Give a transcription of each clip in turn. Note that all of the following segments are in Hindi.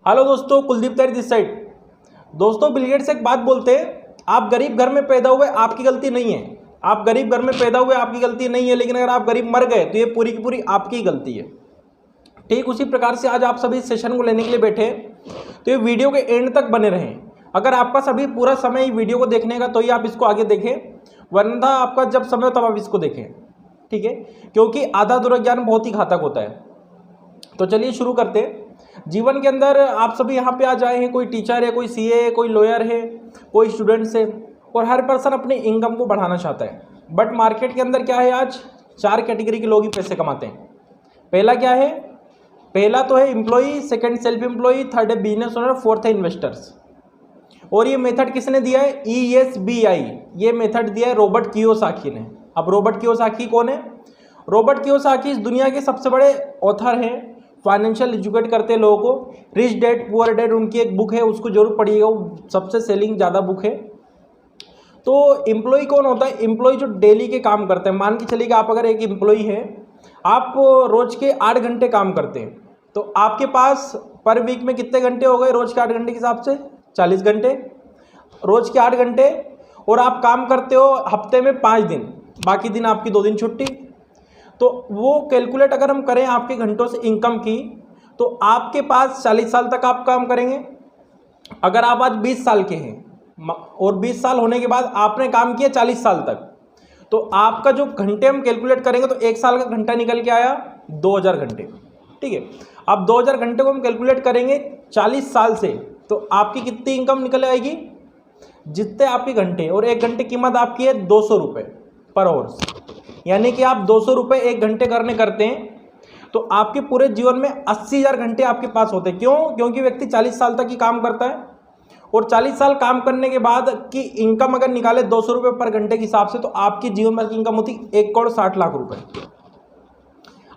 हेलो दोस्तों, कुलदीप तैरी दिस साइड। दोस्तों, बिल गेट्स एक बात बोलते हैं, आप गरीब घर में पैदा हुए आपकी गलती नहीं है। आप गरीब घर में पैदा हुए आपकी गलती नहीं है, लेकिन अगर आप गरीब मर गए तो ये पूरी की पूरी आपकी ही गलती है। ठीक उसी प्रकार से आज आप सभी इस सेशन को लेने के लिए बैठे, तो ये वीडियो के एंड तक बने रहें। अगर आपका सभी पूरा समय वीडियो को देखने का तो ही आप इसको आगे देखें, वरना आपका जब समय हो तब आप इसको देखें। ठीक है, क्योंकि आधा अधूरा ज्ञान बहुत ही घातक होता है। तो चलिए शुरू करते हैं। जीवन के अंदर आप सभी यहाँ पे आ जाए हैं, कोई टीचर है, कोई सीए है, कोई लॉयर है, कोई स्टूडेंट्स है, और हर पर्सन अपने इनकम को बढ़ाना चाहता है। बट मार्केट के अंदर क्या है, आज 4 कैटेगरी के लोग ही पैसे कमाते हैं। पहला क्या है? पहला तो है employee, second self employee, third है बिजनेस ओनर, फोर्थ है इन्वेस्टर्स। और ये मेथड किसने दिया है? ESBI। ये मेथड दिया है रॉबर्ट कियोसाकी ने। अब रॉबर्ट कियोसाकी कौन है? रॉबर्ट कियोसाकी इस दुनिया के सबसे बड़े ऑथर हैं, फाइनेंशियल एजुकेट करते हैं लोगों को। रिच डैड पुअर डैड उनकी एक बुक है, उसको जरूर पढ़िएगा, वो सबसे सेलिंग ज़्यादा बुक है। तो एम्प्लॉय कौन होता है? एम्प्लॉय जो डेली के काम करते हैं। मान के चलिए कि आप अगर एक एम्प्लॉय है, आप रोज के 8 घंटे काम करते हैं, तो आपके पास पर वीक में कितने घंटे हो गए? रोज के 8 घंटे के हिसाब से 40 घंटे, रोज के 8 घंटे। और आप काम करते हो हफ्ते में 5 दिन, बाकी दिन आपकी 2 दिन छुट्टी। तो वो कैलकुलेट अगर हम करें आपके घंटों से इनकम की, तो आपके पास 40 साल तक आप काम करेंगे। अगर आप आज 20 साल के हैं और 20 साल होने के बाद आपने काम किया 40 साल तक, तो आपका जो घंटे हम कैलकुलेट करेंगे तो 1 साल का घंटा निकल के आया 2000 घंटे। ठीक है, अब 2000 घंटे को हम कैलकुलेट करेंगे 40 साल से, तो आपकी कितनी इनकम निकल आएगी? जितने आपके घंटे, और 1 घंटे की कीमत आपकी है 200 रुपये पर आवर्स। यानी कि आप 200 रुपये 1 घंटे करते हैं, तो आपके पूरे जीवन में 80,000 घंटे आपके पास होते हैं। क्यों? क्योंकि व्यक्ति 40 साल तक ही काम करता है, और 40 साल काम करने के बाद की इनकम अगर निकाले 200 रुपये पर घंटे के हिसाब से, तो आपकी जीवन भर की इनकम होती 1,60,00,000 रुपये।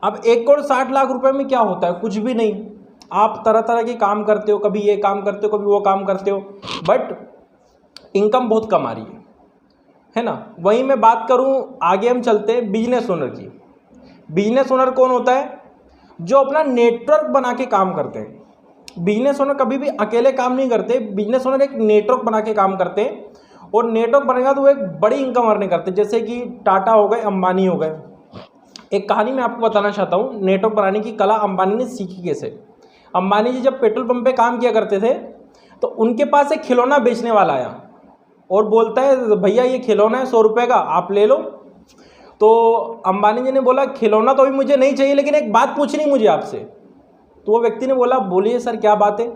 अब 1,60,00,000 रुपये में क्या होता है? कुछ भी नहीं। आप तरह तरह के काम करते हो, कभी ये काम करते हो, कभी वो काम करते हो, बट इनकम बहुत कम आ रही है ना। वहीं मैं बात करूं, आगे हम चलते हैं बिजनेस ओनर की। बिजनेस ओनर कौन होता है? जो अपना नेटवर्क बना के काम करते हैं। बिजनेस ओनर कभी भी अकेले काम नहीं करते, बिजनेस ओनर एक नेटवर्क बना के काम करते हैं, और नेटवर्क बनेगा तो वो एक बड़ी इनकम अर्निंग करते हैं। जैसे कि टाटा हो गए, अंबानी हो गए। एक कहानी मैं आपको बताना चाहता हूँ, नेटवर्क बनाने की कला अंबानी ने सीखी कैसे। अंबानी जी जब पेट्रोल पंप पे काम किया करते थे, तो उनके पास एक खिलौना बेचने वाला आया और बोलता है, भैया ये खिलौना है 100 रुपये का, आप ले लो। तो अंबानी जी ने बोला, खिलौना तो अभी मुझे नहीं चाहिए, लेकिन एक बात पूछनी मुझे आपसे। तो वो व्यक्ति ने बोला, बोलिए सर क्या बात है।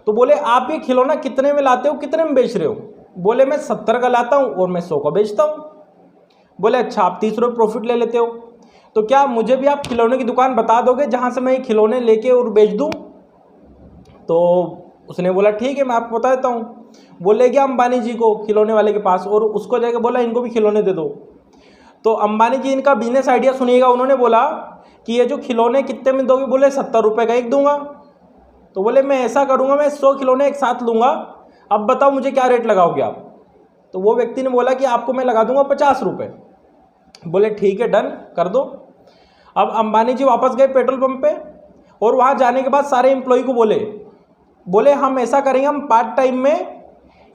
तो बोले, आप ये खिलौना कितने में लाते हो, कितने में बेच रहे हो? बोले, मैं 70 का लाता हूँ और मैं 100 का बेचता हूँ। बोले, अच्छा, आप 30 रुपये प्रॉफिट ले लेते हो, तो क्या मुझे भी आप खिलौने की दुकान बता दोगे जहाँ से मैं ये खिलौने लेके और बेच दूँ? तो उसने बोला, ठीक है, मैं आपको बता देता हूँ। वो ले गया अंबानी जी को खिलौने वाले के पास, और उसको जाकर बोला, इनको भी खिलौने दे दो। तो अंबानी जी इनका बिजनेस आइडिया सुनिएगा। उन्होंने बोला कि ये जो खिलौने कितने में दोगे? बोले, 70 रुपये का एक दूंगा। तो बोले, मैं ऐसा करूँगा, मैं 100 खिलौने एक साथ लूँगा, अब बताओ मुझे क्या रेट लगाओगे आप? तो वो व्यक्ति ने बोला कि आपको मैं लगा दूंगा 50 रुपये। बोले, ठीक है, डन कर दो। अब अंबानी जी वापस गए पेट्रोल पंप पे, और वहाँ जाने के बाद सारे एम्प्लॉय को बोले हम ऐसा करेंगे, हम पार्ट टाइम में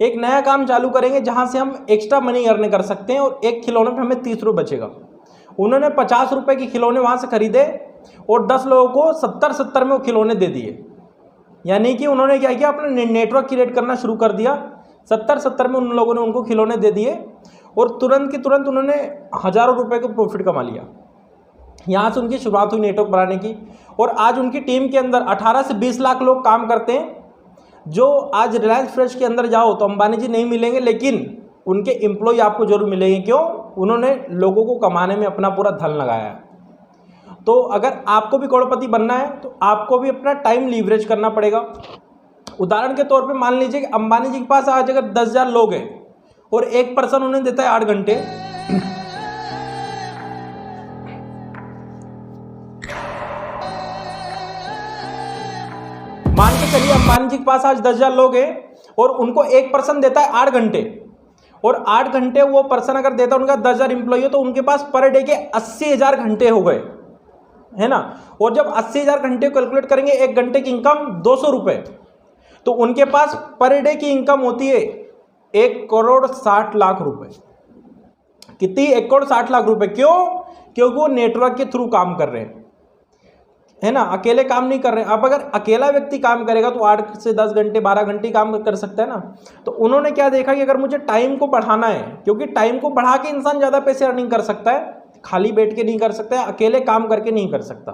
एक नया काम चालू करेंगे जहाँ से हम एक्स्ट्रा मनी अर्न कर सकते हैं, और एक खिलौने पे हमें 30 रुपये बचेगा। उन्होंने 50 रुपये के खिलौने वहाँ से खरीदे, और 10 लोगों को 70-70 में वो खिलौने दे दिए। यानी कि उन्होंने क्या किया, अपना नेटवर्क क्रिएट करना शुरू कर दिया। 70-70 में उन लोगों ने उनको खिलौने दे दिए, और तुरंत की तुरंत उन्होंने हज़ारों रुपये का प्रॉफिट कमा लिया। यहाँ से उनकी शुरुआत हुई नेटवर्क बनाने की, और आज उनकी टीम के अंदर 18 से 20 लाख लोग काम करते हैं। जो आज रिलायंस फ्रेश के अंदर जाओ तो अंबानी जी नहीं मिलेंगे, लेकिन उनके एम्प्लॉय आपको जरूर मिलेंगे। क्यों? उन्होंने लोगों को कमाने में अपना पूरा धन लगाया है। तो अगर आपको भी करोड़पति बनना है, तो आपको भी अपना टाइम लीवरेज करना पड़ेगा। उदाहरण के तौर पे मान लीजिए कि अंबानी जी के पास आज अगर 10,000 लोग हैं, और एक पर्सन उन्हें देता है 8 घंटे, मान के चलिए अंबानी जी के पास आज 10,000 लोग हैं, और उनको एक पर्सन देता है 8 घंटे, और 8 घंटे वो पर्सन अगर देता है, उनका 10,000 इंप्लॉई हो, तो उनके पास पर डे के 80,000 घंटे हो गए, है ना। और जब 80,000 घंटे कैलकुलेट करेंगे, 1 घंटे की इनकम 200 रुपये, तो उनके पास पर डे की इनकम होती है 1,60,00,000 रुपए। कितनी? 1,60,00,000 रुपए। क्यों? क्योंकि वो नेटवर्क के थ्रू काम कर रहे हैं, है ना, अकेले काम नहीं कर रहे हैं। अब अगर अकेला व्यक्ति काम करेगा तो 8 से 10 घंटे 12 घंटे काम कर सकता है ना। तो उन्होंने क्या देखा कि अगर मुझे टाइम को बढ़ाना है, क्योंकि टाइम को बढ़ा के इंसान ज़्यादा पैसे अर्निंग कर सकता है, खाली बैठ के नहीं कर सकता है, अकेले काम करके नहीं कर सकता।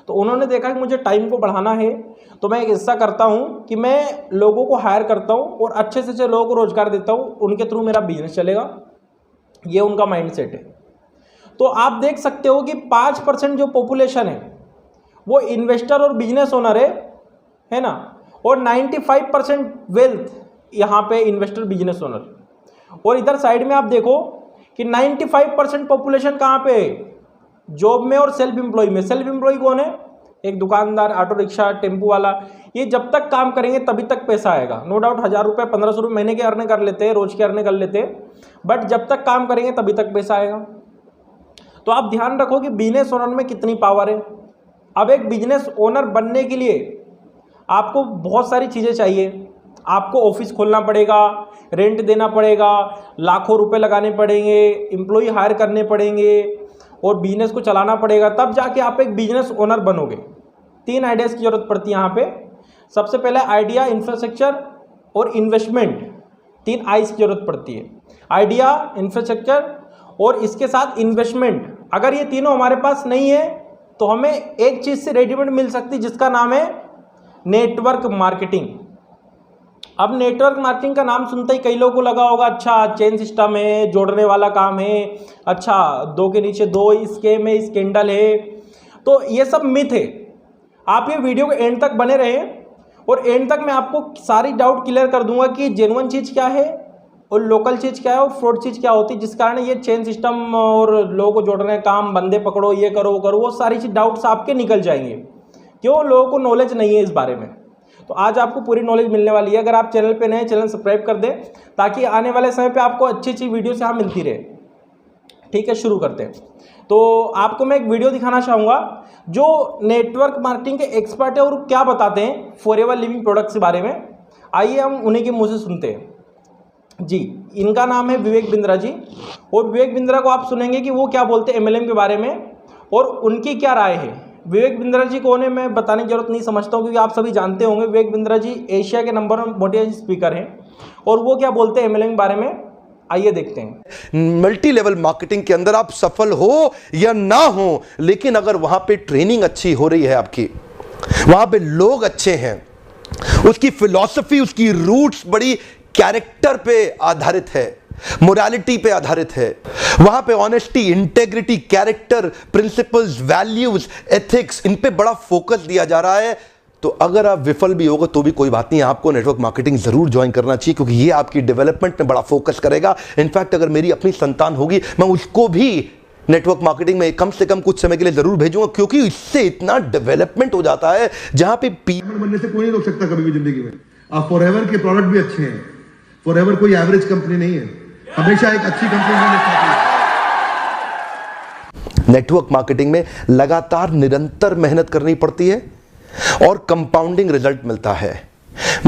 तो उन्होंने देखा कि मुझे टाइम को बढ़ाना है, तो मैं ऐसा करता हूँ कि मैं लोगों को हायर करता हूँ और अच्छे से अच्छे लोगों को रोजगार देता हूँ, उनके थ्रू मेरा बिजनेस चलेगा। ये उनका माइंडसेट है। तो आप देख सकते हो कि 5% जो पॉपुलेशन है वो इन्वेस्टर और बिजनेस ओनर है ना, और 95% वेल्थ यहाँ पे इन्वेस्टर बिजनेस ओनर। और इधर साइड में आप देखो कि 95% पॉपुलेशन कहाँ पे है? जॉब में और सेल्फ एम्प्लॉय में। सेल्फ एम्प्लॉय कौन है? एक दुकानदार, ऑटो रिक्शा, टेम्पू वाला। ये जब तक काम करेंगे तभी तक पैसा आएगा। नो डाउट 1,000 रुपये 1,500 रुपये महीने के अर्न कर लेते हैं, रोज के अर्न कर लेते हैं, बट जब तक काम करेंगे तभी तक पैसा आएगा। तो आप ध्यान रखो कि बिजनेस ओनर में कितनी पावर है। अब एक बिजनेस ओनर बनने के लिए आपको बहुत सारी चीज़ें चाहिए। आपको ऑफिस खोलना पड़ेगा, रेंट देना पड़ेगा, लाखों रुपए लगाने पड़ेंगे, एम्प्लॉय हायर करने पड़ेंगे और बिजनेस को चलाना पड़ेगा, तब जाके आप एक बिजनेस ओनर बनोगे। 3 आइडियाज़ की जरूरत पड़ती है यहाँ पे। सबसे पहले आइडिया, इंफ्रास्ट्रक्चर और इन्वेस्टमेंट। 3 आइज की जरूरत पड़ती है, आइडिया, इंफ्रास्ट्रक्चर और इसके साथ इन्वेस्टमेंट। अगर ये तीनों हमारे पास नहीं है तो हमें एक चीज़ से रेडीमेड मिल सकती है जिसका नाम है नेटवर्क मार्केटिंग। अब नेटवर्क मार्केटिंग का नाम सुनते ही कई लोगों को लगा होगा अच्छा चेन सिस्टम है, जोड़ने वाला काम है, अच्छा 2 के नीचे 2 स्कैम है, स्कैंडल है। तो ये सब मिथ है। आप ये वीडियो के एंड तक बने रहें और एंड तक मैं आपको सारी डाउट क्लियर कर दूंगा कि जेन्युइन चीज़ क्या है और लोकल चीज़ क्या है और फ्रॉड चीज़ क्या होती है, जिस कारण ये चेन सिस्टम और लोगों को जोड़ने का काम, बंदे पकड़ो, ये करो वो करो, वो सारी चीज़ डाउट्स आपके निकल जाएंगे। क्यों? लोगों को नॉलेज नहीं है इस बारे में। तो आज आपको पूरी नॉलेज मिलने वाली है। अगर आप चैनल पे नए, चैनल सब्सक्राइब कर दें ताकि आने वाले समय पे आपको अच्छी अच्छी वीडियो से यहाँ मिलती रहे। ठीक है, शुरू करते हैं। तो आपको मैं एक वीडियो दिखाना चाहूँगा जो नेटवर्क मार्केटिंग के एक्सपर्ट है और क्या बताते हैं फॉरएवर लिविंग प्रोडक्ट्स के बारे में। आइए हम उन्हीं के मुँह से सुनते हैं जी। इनका नाम है विवेक बिंद्रा जी, और विवेक बिंद्रा को आप सुनेंगे कि वो क्या बोलते हैं एमएलएम के बारे में और उनकी क्या राय है। विवेक बिंद्रा जी कौन है मैं बताने की जरूरत नहीं समझता हूँ, क्योंकि आप सभी जानते होंगे। विवेक बिंद्रा जी एशिया के नंबर 1 मोटिवेशन स्पीकर हैं और वो क्या बोलते हैं एमएलएम के बारे में, आइए देखते हैं। मल्टी लेवल मार्केटिंग के अंदर आप सफल हो या ना हो, लेकिन अगर वहां पे ट्रेनिंग अच्छी हो रही है, आपकी वहां पे लोग अच्छे हैं, उसकी फिलॉसफी, उसकी रूट्स बड़ी कैरेक्टर पे आधारित है, मोरालिटी पे आधारित है, वहां पे honesty, integrity, character, principles, values, ethics, इन पे बड़ा फोकस दिया जा रहा है, तो अगर आप विफल भी होगा तो भी कोई बात नहीं, आपको नेटवर्क मार्केटिंग जरूर ज्वाइन करना चाहिए, क्योंकि ये आपकी डेवलपमेंट में बड़ा फोकस करेगा। इनफैक्ट अगर मेरी अपनी संतान होगी, मैं उसको भी नेटवर्क मार्केटिंग में कम से कम कुछ समय के लिए जरूर भेजूंगा, क्योंकि इससे इतना डेवलपमेंट हो जाता है जहां पे बनने से कोई नहीं रोक सकता कभी भी जिंदगी में। आप फॉरएवर के प्रोडक्ट भी अच्छे हैं। फॉरएवर कोई एवरेज कंपनी नहीं है, हमेशा एक अच्छी कंपनी है। नेटवर्क मार्केटिंग में लगातार निरंतर मेहनत करनी पड़ती है और कंपाउंडिंग रिजल्ट मिलता है।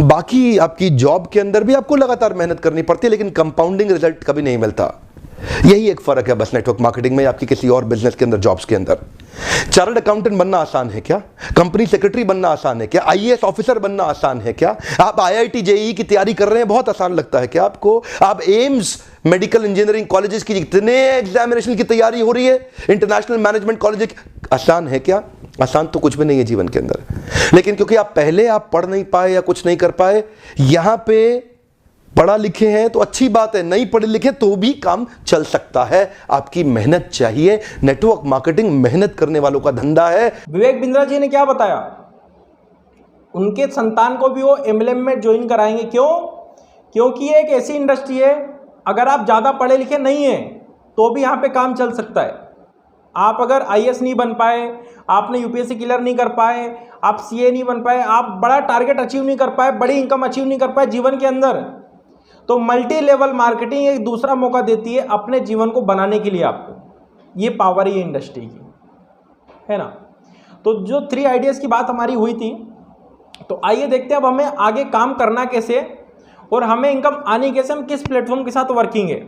बाकी आपकी जॉब के अंदर भी आपको लगातार मेहनत करनी पड़ती है, लेकिन कंपाउंडिंग रिजल्ट कभी नहीं मिलता। यही एक फर्क है बस नेटवर्क मार्केटिंग में आपकी किसी और बिजनेस के अंदर, जॉब्स के अंदर। चार्टर्ड अकाउंटेंट बनना आसान है क्या? कंपनी सेक्रेटरी बनना आसान है क्या? आईएएस ऑफिसर बनना आसान है क्या? आप आईआईटी जेईई की तैयारी कर रहे हैं, बहुत आसान लगता है क्या आपको? आप एम्स मेडिकल इंजीनियरिंग कॉलेजेस की जितने एग्जामिनेशन की तैयारी हो रही है, इंटरनेशनल मैनेजमेंट कॉलेज, आसान है क्या? आसान तो कुछ भी नहीं है जीवन के अंदर। लेकिन क्योंकि आप पहले पढ़ नहीं पाए या कुछ नहीं कर पाए, यहां पे पढ़ा लिखे हैं तो अच्छी बात है, नहीं पढ़े लिखे तो भी काम चल सकता है। आपकी मेहनत चाहिए। नेटवर्क मार्केटिंग मेहनत करने वालों का धंधा है। विवेक बिंद्रा जी ने क्या बताया, उनके संतान को भी वो एमएलएम में ज्वाइन कराएंगे। क्यों? क्योंकि ये एक ऐसी इंडस्ट्री है, अगर आप ज़्यादा पढ़े लिखे नहीं हैं तो भी यहाँ पे काम चल सकता है। आप अगर आईएएस नहीं बन पाए, आपने यूपीएससी क्लियर नहीं कर पाए, आप सीए नहीं बन पाए, आप बड़ा टारगेट अचीव नहीं कर पाए, बड़ी इनकम अचीव नहीं कर पाए जीवन के अंदर, तो मल्टी लेवल मार्केटिंग एक दूसरा मौका देती है अपने जीवन को बनाने के लिए आपको। ये पावर है इंडस्ट्री की, है ना। तो जो 3 आइडियाज़ की बात हमारी हुई थी, तो आइए देखते हैं अब हमें आगे काम करना कैसे और हमें इनकम आनी कैसे, हम किस प्लेटफॉर्म के साथ वर्किंग है।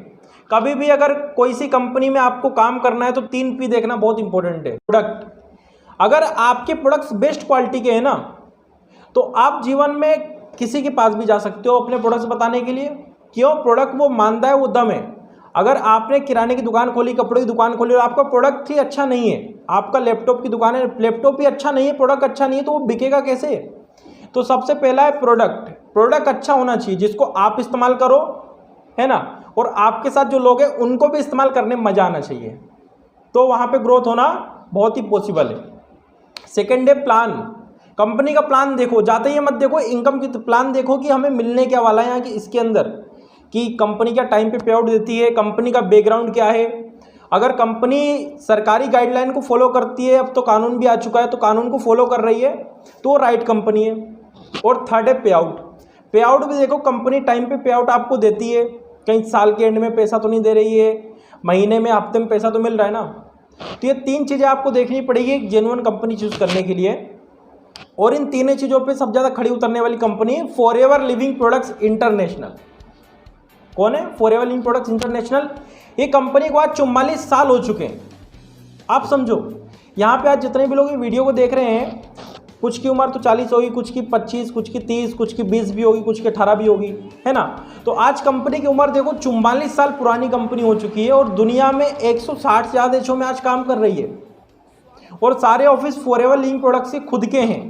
कभी भी अगर कोई सी कंपनी में आपको काम करना है तो 3 P देखना बहुत इंपॉर्टेंट है। प्रोडक्ट, अगर आपके प्रोडक्ट्स बेस्ट क्वालिटी के हैं ना तो आप जीवन में किसी के पास भी जा सकते हो अपने प्रोडक्ट्स बताने के लिए। क्यों? प्रोडक्ट वो मानता है, वो दम है। अगर आपने किराने की दुकान खोली, कपड़े की दुकान खोली और आपका प्रोडक्ट ही अच्छा नहीं है, आपका लैपटॉप की दुकान है, लैपटॉप ही अच्छा नहीं है, प्रोडक्ट अच्छा नहीं है, तो वो बिकेगा कैसे? तो सबसे पहला है प्रोडक्ट। प्रोडक्ट अच्छा होना चाहिए जिसको आप इस्तेमाल करो, है ना, और आपके साथ जो लोग हैं उनको भी इस्तेमाल करने में मजा आना चाहिए, तो वहाँ पे ग्रोथ होना बहुत ही पॉसिबल है। सेकेंड है प्लान। कंपनी का प्लान देखो, जाते ही मत देखो इनकम की, प्लान देखो कि हमें मिलने क्या वाला है यहाँ की इसके अंदर, कि कंपनी क्या टाइम पे पे आउट देती है, कंपनी का बैकग्राउंड क्या है। अगर कंपनी सरकारी गाइडलाइन को फॉलो करती है, अब तो कानून भी आ चुका है, तो कानून को फॉलो कर रही है तो वो राइट कंपनी है। और थर्ड है पे आउट। पे आउट भी देखो, कंपनी टाइम पे पे आउट आपको देती है, कहीं साल के एंड में पैसा तो नहीं दे रही है, महीने में हफ्ते में पैसा तो मिल रहा है ना। तो ये 3 चीज़ें आपको देखनी पड़ेगी एक जेन्युइन कंपनी चूज करने के लिए। और इन तीनों चीज़ों पे सबसे ज़्यादा खड़ी उतरने वाली कंपनी है फॉरएवर लिविंग प्रोडक्ट्स इंटरनेशनल। कौन है? Forever living products international. ये कंपनी को आज 44 साल हो चुके हैं। आप समझो, यहाँ पे आज जितने भी लोग ये वीडियो को देख रहे हैं, कुछ की उम्र तो 40 होगी, कुछ की 25, कुछ की 30, कुछ की 20 भी होगी, कुछ की 18 भी होगी, है ना। तो आज कंपनी की उम्र देखो 44 साल पुरानी कंपनी हो चुकी है और दुनिया में 160 से ज़्यादा देशों में आज काम कर रही है। और सारे ऑफिस फॉरएवर लिविंग प्रोडक्ट्स के खुद के हैं,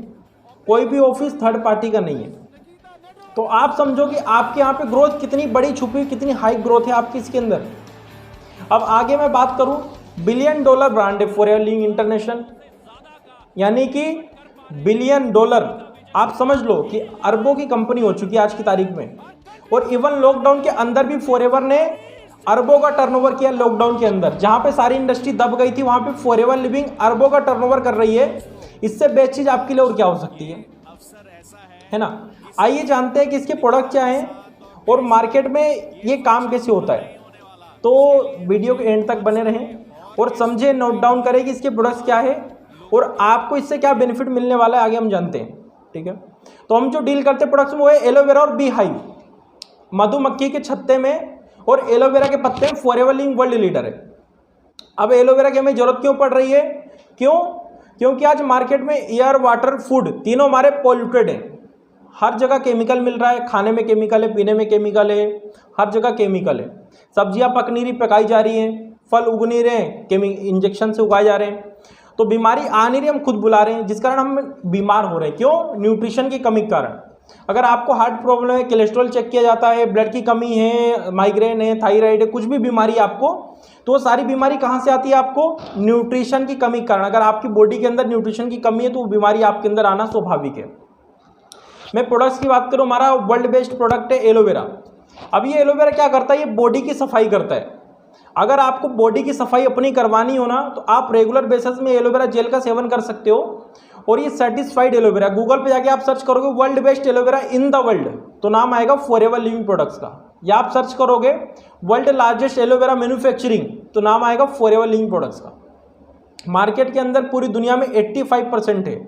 कोई भी ऑफिस थर्ड पार्टी का नहीं है। तो आप समझो कि आपके यहाँ पे ग्रोथ कितनी बड़ी छुपी, कितनी हाई ग्रोथ है आपकी इसके अंदर। अब आगे मैं बात करूँ, $1 बिलियन ब्रांड है फॉरएवर लिविंग इंटरनेशनल, यानी कि $1 बिलियन। आप समझ लो कि अरबों की कंपनी हो चुकी है आज की तारीख में। और इवन लॉकडाउन के अंदर भी फॉरएवर ने अरबों का टर्नओवर किया। लॉकडाउन के अंदर जहां पे सारी इंडस्ट्री दब गई थी, वहां पे फॉरएवर लिविंग अरबों का टर्नओवर कर रही है। इससे बेस्ट चीज आपके लिए और क्या हो सकती है ना। आइए जानते हैं कि इसके प्रोडक्ट क्या हैं और मार्केट में ये काम कैसे होता है। तो वीडियो के एंड तक बने रहें और समझे, नोट डाउन करें कि इसके प्रोडक्ट्स क्या है और आपको इससे क्या बेनिफिट मिलने वाला है, आगे हम जानते हैं। ठीक है, तो हम जो डील करते हैं प्रोडक्ट्स में वो है एलोवेरा और बी हाइव। मधुमक्खी के छत्ते में और एलोवेरा के पत्ते में फॉरएवर लिविंग वर्ल्ड लीडर है। अब एलोवेरा की हमें जरूरत क्यों पड़ रही है? क्यों? क्योंकि आज मार्केट में एयर, वाटर, फूड तीनों हमारे पॉल्यूटेड हैं। हर जगह केमिकल मिल रहा है, खाने में केमिकल है, पीने में केमिकल है, हर जगह केमिकल है। सब्जियां पक नहीं रही, पकाई जा रही हैं, फल उग नहीं रहे, इंजेक्शन से उगाए जा रहे हैं। तो बीमारी आ नहीं रही, हम खुद बुला रहे हैं, जिस कारण हम बीमार हो रहे हैं। क्यों? न्यूट्रिशन की कमी के कारण। अगर आपको हार्ट प्रॉब्लम है, कोलेस्ट्रॉल चेक किया जाता है, ब्लड की कमी है, माइग्रेन है, थायराइड है, कुछ भी बीमारी आपको, तो वो सारी बीमारी कहाँ से आती है? आपको न्यूट्रिशन की कमी के कारण। अगर आपकी बॉडी के अंदर न्यूट्रिशन की कमी है तो वो बीमारी आपके अंदर आना स्वाभाविक है। मैं प्रोडक्ट्स की बात करूँ, हमारा वर्ल्ड बेस्ट प्रोडक्ट है एलोवेरा। अब ये एलोवेरा क्या करता है? ये बॉडी की सफाई करता है। अगर आपको बॉडी की सफाई अपनी करवानी हो ना तो आप रेगुलर बेसिस में एलोवेरा जेल का सेवन कर सकते हो। और ये सर्टिफाइड एलोवेरा, गूगल पे जाके आप सर्च करोगे world best aloe vera in the world, तो नाम आएगा फॉरएवर लिविंग प्रोडक्ट्स का। या आप सर्च करोगे वर्ल्ड लार्जेस्ट एलोवेरा मैन्युफैक्चरिंग, तो नाम आएगा फॉरएवर लिविंग प्रोडक्ट्स का। मार्केट के अंदर पूरी दुनिया में 85% है।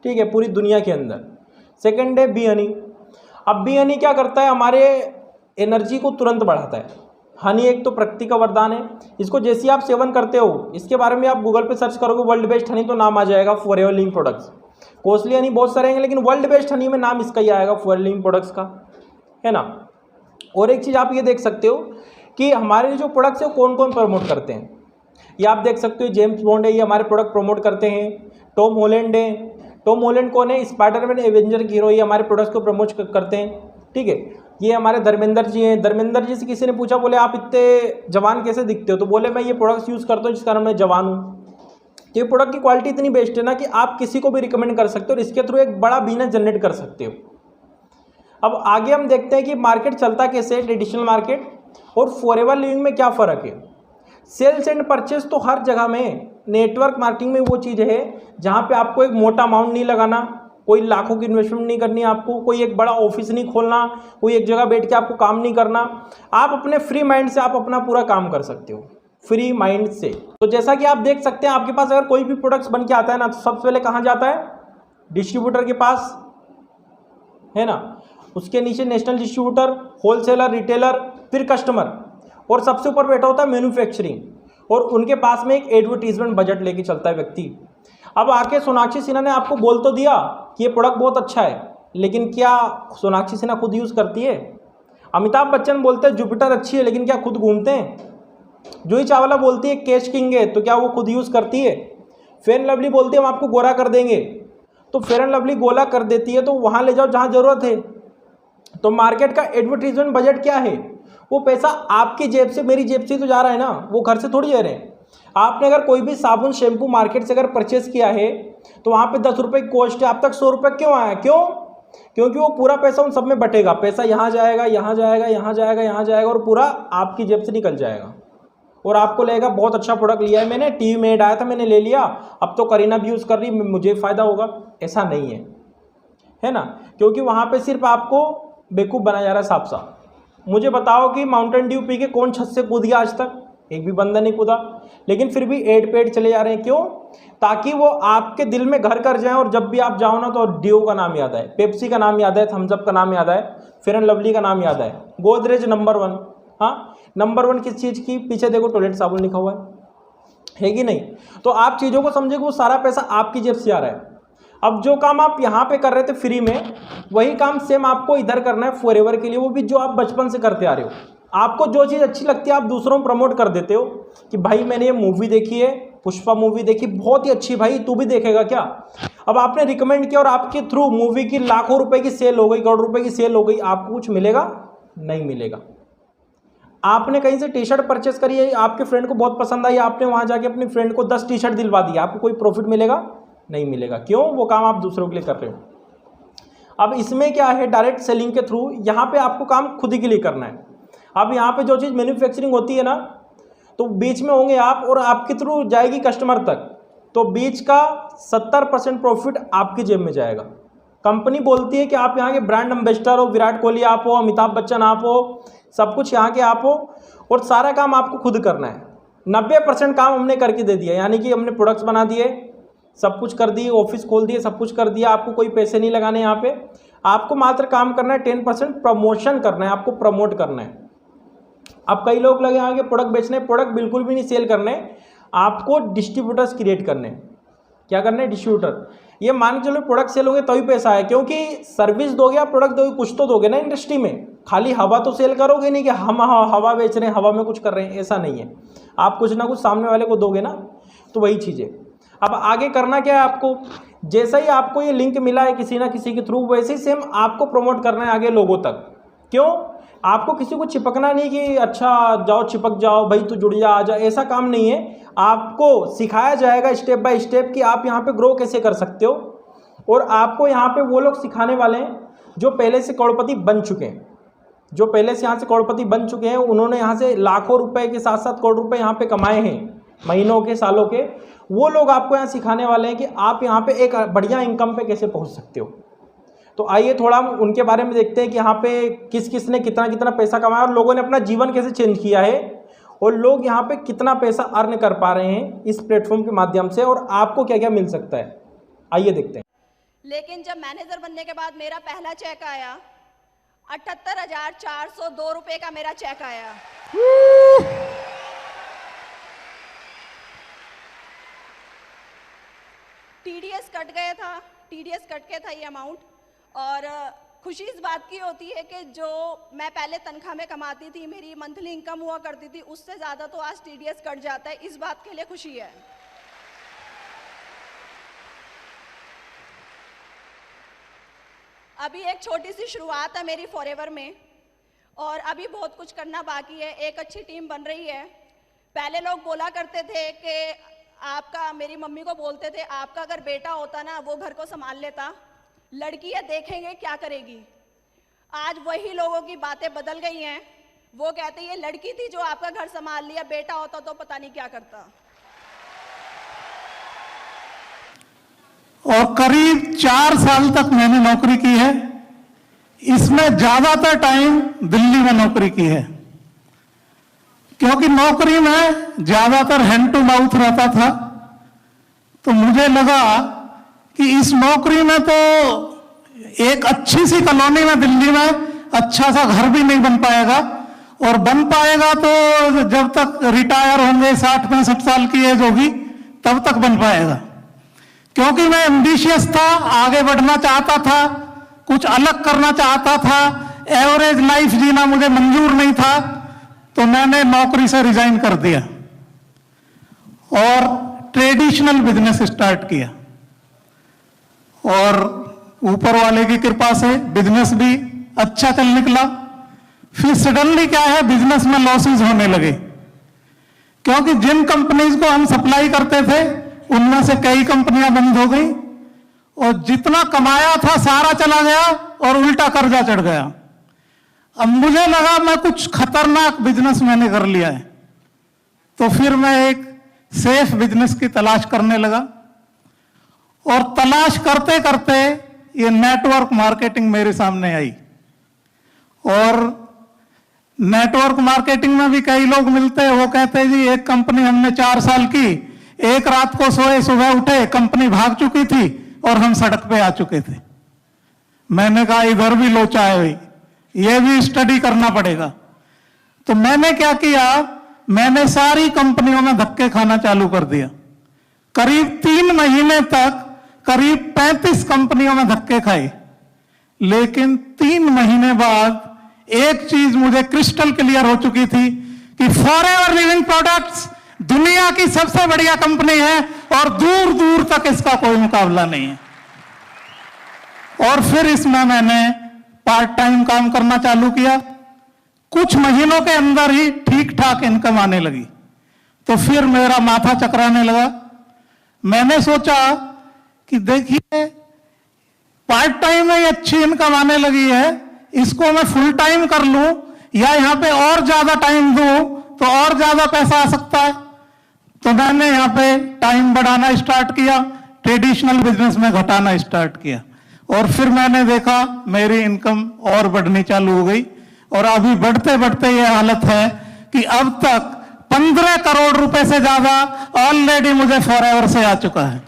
ठीक है, पूरी दुनिया के अंदर। सेकेंड है बी हनी। अब बी हनी क्या करता है? हमारे एनर्जी को तुरंत बढ़ाता है। हनी एक तो प्रकृति का वरदान है, इसको जैसे आप सेवन करते हो, इसके बारे में आप गूगल पे सर्च करोगे वर्ल्ड बेस्ट हनी, तो नाम आ जाएगा forever living products. Costly Honey बहुत सारे हैं, लेकिन वर्ल्ड बेस्ट हनी में नाम इसका ही आएगा, फॉरएवर लिविंग प्रोडक्ट्स का, है ना। और एक चीज़ आप ये देख सकते हो कि हमारे जो प्रोडक्ट्स है कौन कौन प्रमोट करते हैं। ये आप देख सकते हो, जेम्स बॉन्ड है, ये हमारे प्रोडक्ट प्रमोट करते हैं। टॉम हॉलैंड है। टॉम हॉलैंड कौन है? स्पाइडरमैन एवेंजर की हीरो, ये हमारे प्रोडक्ट्स को प्रमोट करते हैं। ठीक है, ये हमारे धर्मेंद्र जी हैं। धर्मेंद्र जी से किसी ने पूछा, बोले आप इतने जवान कैसे दिखते हो? तो बोले मैं ये प्रोडक्ट्स यूज़ करता हूँ जिस कारण मैं जवान हूँ। तो ये प्रोडक्ट की क्वालिटी इतनी बेस्ट है ना कि आप किसी को भी रिकमेंड कर सकते हो और इसके थ्रू एक बड़ा बिजनेस जनरेट कर सकते हो। अब आगे हम देखते हैं कि मार्केट चलता कैसे है, ट्रेडिशनल मार्केट और फॉरएवर लिविंग में क्या फ़र्क है। सेल्स एंड परचेस तो हर जगह में, नेटवर्क मार्केटिंग में वो चीज़ है जहाँ पे आपको एक मोटा अमाउंट नहीं लगाना, कोई लाखों की इन्वेस्टमेंट नहीं करनी आपको, कोई एक बड़ा ऑफिस नहीं खोलना, कोई एक जगह बैठ के आपको काम नहीं करना। आप अपने फ्री माइंड से आप अपना पूरा काम कर सकते हो, फ्री माइंड से। तो जैसा कि आप देख सकते हैं, आपके पास अगर कोई भी प्रोडक्ट्स बन के आता है ना, तो सबसे पहले कहाँ जाता है? डिस्ट्रीब्यूटर के पास, है ना। उसके नीचे नेशनल डिस्ट्रीब्यूटर, होलसेलर, रिटेलर, फिर कस्टमर, और सबसे ऊपर बैठा होता है मैन्युफैक्चरिंग, और उनके पास में एक एडवर्टीजमेंट बजट लेके चलता है व्यक्ति। अब आके सोनाक्षी सिन्हा ने आपको बोल तो दिया कि ये प्रोडक्ट बहुत अच्छा है, लेकिन क्या सोनाक्षी सिन्हा खुद यूज़ करती है? अमिताभ बच्चन बोलते हैं जुपिटर अच्छी है, लेकिन क्या खुद घूमते हैं? जूही चावला बोलती है कैश किंग है, तो क्या वो खुद यूज़ करती है? फेयर एंड लवली बोलती है हम आपको गोरा कर देंगे, तो फेयर एंड लवली गोला कर देती है, तो वहाँ ले जाओ जहाँ ज़रूरत है। तो मार्केट का एडवर्टीजमेंट बजट क्या है? वो पैसा आपकी जेब से, मेरी जेब से तो जा रहा है ना, वो घर से थोड़ी जा रहे हैं। आपने अगर कोई भी साबुन शैम्पू मार्केट से अगर परचेस किया है तो वहाँ पे 10 रुपये की कॉस्ट है, आप तक 100 रुपये क्यों आया? क्यों? क्योंकि वो पूरा पैसा उन सब में बटेगा। पैसा यहाँ जाएगा, यहाँ जाएगा, यहाँ जाएगा, यहाँ जाएगा, और पूरा आपकी जेब से निकल जाएगा। और आपको लगेगा बहुत अच्छा प्रोडक्ट लिया है मैंने, टीवी में ऐड आया था मैंने ले लिया, अब तो करीना भी यूज़ कर रही, मुझे फ़ायदा होगा। ऐसा नहीं है ना, क्योंकि वहाँ पे सिर्फ आपको बेवकूफ़ बनाया जा रहा है साफ साफ। मुझे बताओ कि माउंटेन ड्यू पी के कौन छत से कूद गया आज तक? एक भी बंदा नहीं कूदा, लेकिन फिर भी एड पेड चले जा रहे हैं। क्यों? ताकि वो आपके दिल में घर कर जाएं, और जब भी आप जाओ ना तो ड्यू का नाम याद आए, पेप्सी का नाम याद आए, थम्स अप का नाम याद आए, फेयर एंड लवली का नाम याद आए, गोदरेज नंबर 1। हाँ, नंबर 1 किस चीज़ की? पीछे देखो टॉयलेट साबुन लिखा हुआ है कि नहीं? तो आप चीज़ों को समझे कि वो सारा पैसा आपकी जेब से आ रहा है। अब जो काम आप यहाँ पे कर रहे थे फ्री में, वही काम सेम आपको इधर करना है फॉरएवर के लिए, वो भी जो आप बचपन से करते आ रहे हो। आपको जो चीज़ अच्छी लगती है आप दूसरों को प्रमोट कर देते हो कि भाई मैंने ये मूवी देखी है, पुष्पा मूवी देखी, बहुत ही अच्छी, भाई तू भी देखेगा क्या? अब आपने रिकमेंड किया और आपके थ्रू मूवी की लाखों रुपए की सेल हो गई, करोड़ रुपए की सेल हो गई, आपको कुछ मिलेगा? नहीं मिलेगा। आपने कहीं से टी शर्ट परचेस करी है, आपके फ्रेंड को बहुत पसंद आई, आपने वहाँ जाके अपनी फ्रेंड को 10 टी शर्ट दिलवा दी, आपको कोई प्रॉफिट मिलेगा? नहीं मिलेगा। क्यों? वो काम आप दूसरों के लिए कर रहे हो। अब इसमें क्या है, डायरेक्ट सेलिंग के थ्रू यहाँ पे आपको काम खुद ही के लिए करना है। अब यहाँ पे जो चीज़ मैन्युफैक्चरिंग होती है ना, तो बीच में होंगे आप, और आपके थ्रू जाएगी कस्टमर तक, तो बीच का 70% प्रॉफिट आपकी जेब में जाएगा। कंपनी बोलती है कि आप यहाँ के ब्रांड एम्बेसडर हो, विराट कोहली आप हो, अमिताभ बच्चन आप हो, सब कुछ यहाँ के आप हो, और सारा काम आपको खुद करना है। 90% काम हमने करके दे दिया, यानी कि हमने प्रोडक्ट्स बना दिए, सब कुछ कर दिए, ऑफिस खोल दिए, सब कुछ कर दिया। आपको कोई पैसे नहीं लगाने यहाँ पे, आपको मात्र काम करना है 10% प्रमोशन करना है, आपको प्रमोट करना है। अब कई लोग लगे आगे प्रोडक्ट बेचने, प्रोडक्ट बिल्कुल भी नहीं सेल करने, आपको डिस्ट्रीब्यूटर्स क्रिएट करने। क्या करना है? डिस्ट्रीब्यूटर। ये मान के चलो प्रोडक्ट सेल होंगे तभी पैसा है, क्योंकि सर्विस दोगे आप, प्रोडक्ट दोगे, कुछ तो दोगे ना इंडस्ट्री में। खाली हवा तो सेल करोगे नहीं कि हम हवा बेच रहे हैं, हवा में कुछ कर रहे हैं, ऐसा नहीं है। आप कुछ ना कुछ सामने वाले को दोगे ना, तो वही चीज़ है। अब आगे करना क्या है आपको? जैसा ही आपको ये लिंक मिला है किसी ना किसी के थ्रू, वैसे ही सेम आपको प्रमोट करना है आगे लोगों तक। क्यों? आपको किसी को चिपकना नहीं कि अच्छा जाओ चिपक जाओ भाई, तू जुड़ जा, आ जा, ऐसा काम नहीं है। आपको सिखाया जाएगा स्टेप बाय स्टेप कि आप यहाँ पे ग्रो कैसे कर सकते हो, और आपको यहाँ पे वो लोग सिखाने वाले हैं जो पहले से करोड़पति बन चुके हैं, जो पहले से यहाँ से करोड़पति बन चुके हैं। उन्होंने यहाँ से लाखों रुपए के साथ साथ करोड़ रुपए यहाँ पे कमाए हैं, महीनों के, सालों के। वो लोग आपको यहाँ सिखाने वाले हैं कि आप यहाँ पे एक बढ़िया इनकम पे कैसे पहुँच सकते हो। तो आइए थोड़ा हम उनके बारे में देखते हैं कि यहाँ पे किस किस ने कितना कितना पैसा कमाया, और लोगों ने अपना जीवन कैसे चेंज किया है, और लोग यहाँ पे कितना पैसा अर्न कर पा रहे हैं इस प्लेटफॉर्म के माध्यम से, और आपको क्या क्या मिल सकता है। आइए देखते हैं। लेकिन जब मैनेजर बनने के बाद मेरा पहला चेक आया, 78,402 रुपये का मेरा चेक आया। टीडीएस कट गया था, टीडीएस कट के था ये अमाउंट। और खुशी इस बात की होती है कि जो मैं पहले तनख्वाह में कमाती थी, मेरी मंथली इनकम हुआ करती थी, उससे ज़्यादा तो आज टीडीएस कट जाता है। इस बात के लिए खुशी है। अभी एक छोटी सी शुरुआत है मेरी फॉरएवर में, और अभी बहुत कुछ करना बाकी है। एक अच्छी टीम बन रही है। पहले लोग बोला करते थे कि आपका, मेरी मम्मी को बोलते थे, आपका अगर बेटा होता ना वो घर को संभाल लेता, लड़की है देखेंगे क्या करेगी। आज वही लोगों की बातें बदल गई हैं। वो कहते हैं ये लड़की थी जो आपका घर संभाल लिया, बेटा होता तो पता नहीं क्या करता। और करीब 4 साल तक मैंने नौकरी की है। इसमें ज्यादातर टाइम दिल्ली में नौकरी की है, क्योंकि नौकरी में ज्यादातर हैंड टू माउथ रहता था। तो मुझे लगा कि इस नौकरी में तो एक अच्छी सी कॉलोनी में दिल्ली में अच्छा सा घर भी नहीं बन पाएगा, और बन पाएगा तो जब तक रिटायर होंगे 60-65 साल की एज होगी तब तक बन पाएगा। क्योंकि मैं एम्बिशियस था, आगे बढ़ना चाहता था, कुछ अलग करना चाहता था, एवरेज लाइफ जीना मुझे मंजूर नहीं था, तो मैंने नौकरी से रिजाइन कर दिया और ट्रेडिशनल बिजनेस स्टार्ट किया। और ऊपर वाले की कृपा से बिजनेस भी अच्छा चल निकला। फिर सडनली क्या है, बिजनेस में लॉसेस होने लगे, क्योंकि जिन कंपनीज को हम सप्लाई करते थे उनमें से कई कंपनियां बंद हो गई, और जितना कमाया था सारा चला गया और उल्टा कर्जा चढ़ गया। अब मुझे लगा मैं कुछ खतरनाक बिजनेस मैंने कर लिया है, तो फिर मैं एक सेफ बिजनेस की तलाश करने लगा, और तलाश करते करते ये नेटवर्क मार्केटिंग मेरे सामने आई। और नेटवर्क मार्केटिंग में भी कई लोग मिलते हैं, वो कहते हैं जी एक कंपनी हमने 4 साल की, एक रात को सोए सुबह उठे कंपनी भाग चुकी थी और हम सड़क पे आ चुके थे। मैंने कहा इधर भी लोचा है भाई, ये भी स्टडी करना पड़ेगा। तो मैंने क्या किया, मैंने सारी कंपनियों में धक्के खाना चालू कर दिया। करीब 3 महीने तक करीब 35 कंपनियों में धक्के खाए, लेकिन 3 महीने बाद एक चीज मुझे क्रिस्टल क्लियर हो चुकी थी कि फॉरएवर लिविंग प्रोडक्ट्स दुनिया की सबसे बढ़िया कंपनी है और दूर दूर तक इसका कोई मुकाबला नहीं है। और फिर इसमें मैंने पार्ट टाइम काम करना चालू किया। कुछ महीनों के अंदर ही ठीक ठाक इनकम आने लगी, तो फिर मेरा माथा चकराने लगा। मैंने सोचा कि देखिए पार्ट टाइम में अच्छी इनकम आने लगी है, इसको मैं फुल टाइम कर लूं या यहां पे और ज्यादा टाइम दूं तो और ज्यादा पैसा आ सकता है। तो मैंने यहां पे टाइम बढ़ाना स्टार्ट किया, ट्रेडिशनल बिजनेस में घटाना स्टार्ट किया, और फिर मैंने देखा मेरी इनकम और बढ़नी चालू हो गई। और अभी बढ़ते बढ़ते ये हालत है कि अब तक 15 करोड़ रुपए से ज्यादा ऑलरेडी मुझे फॉरएवर से आ चुका है,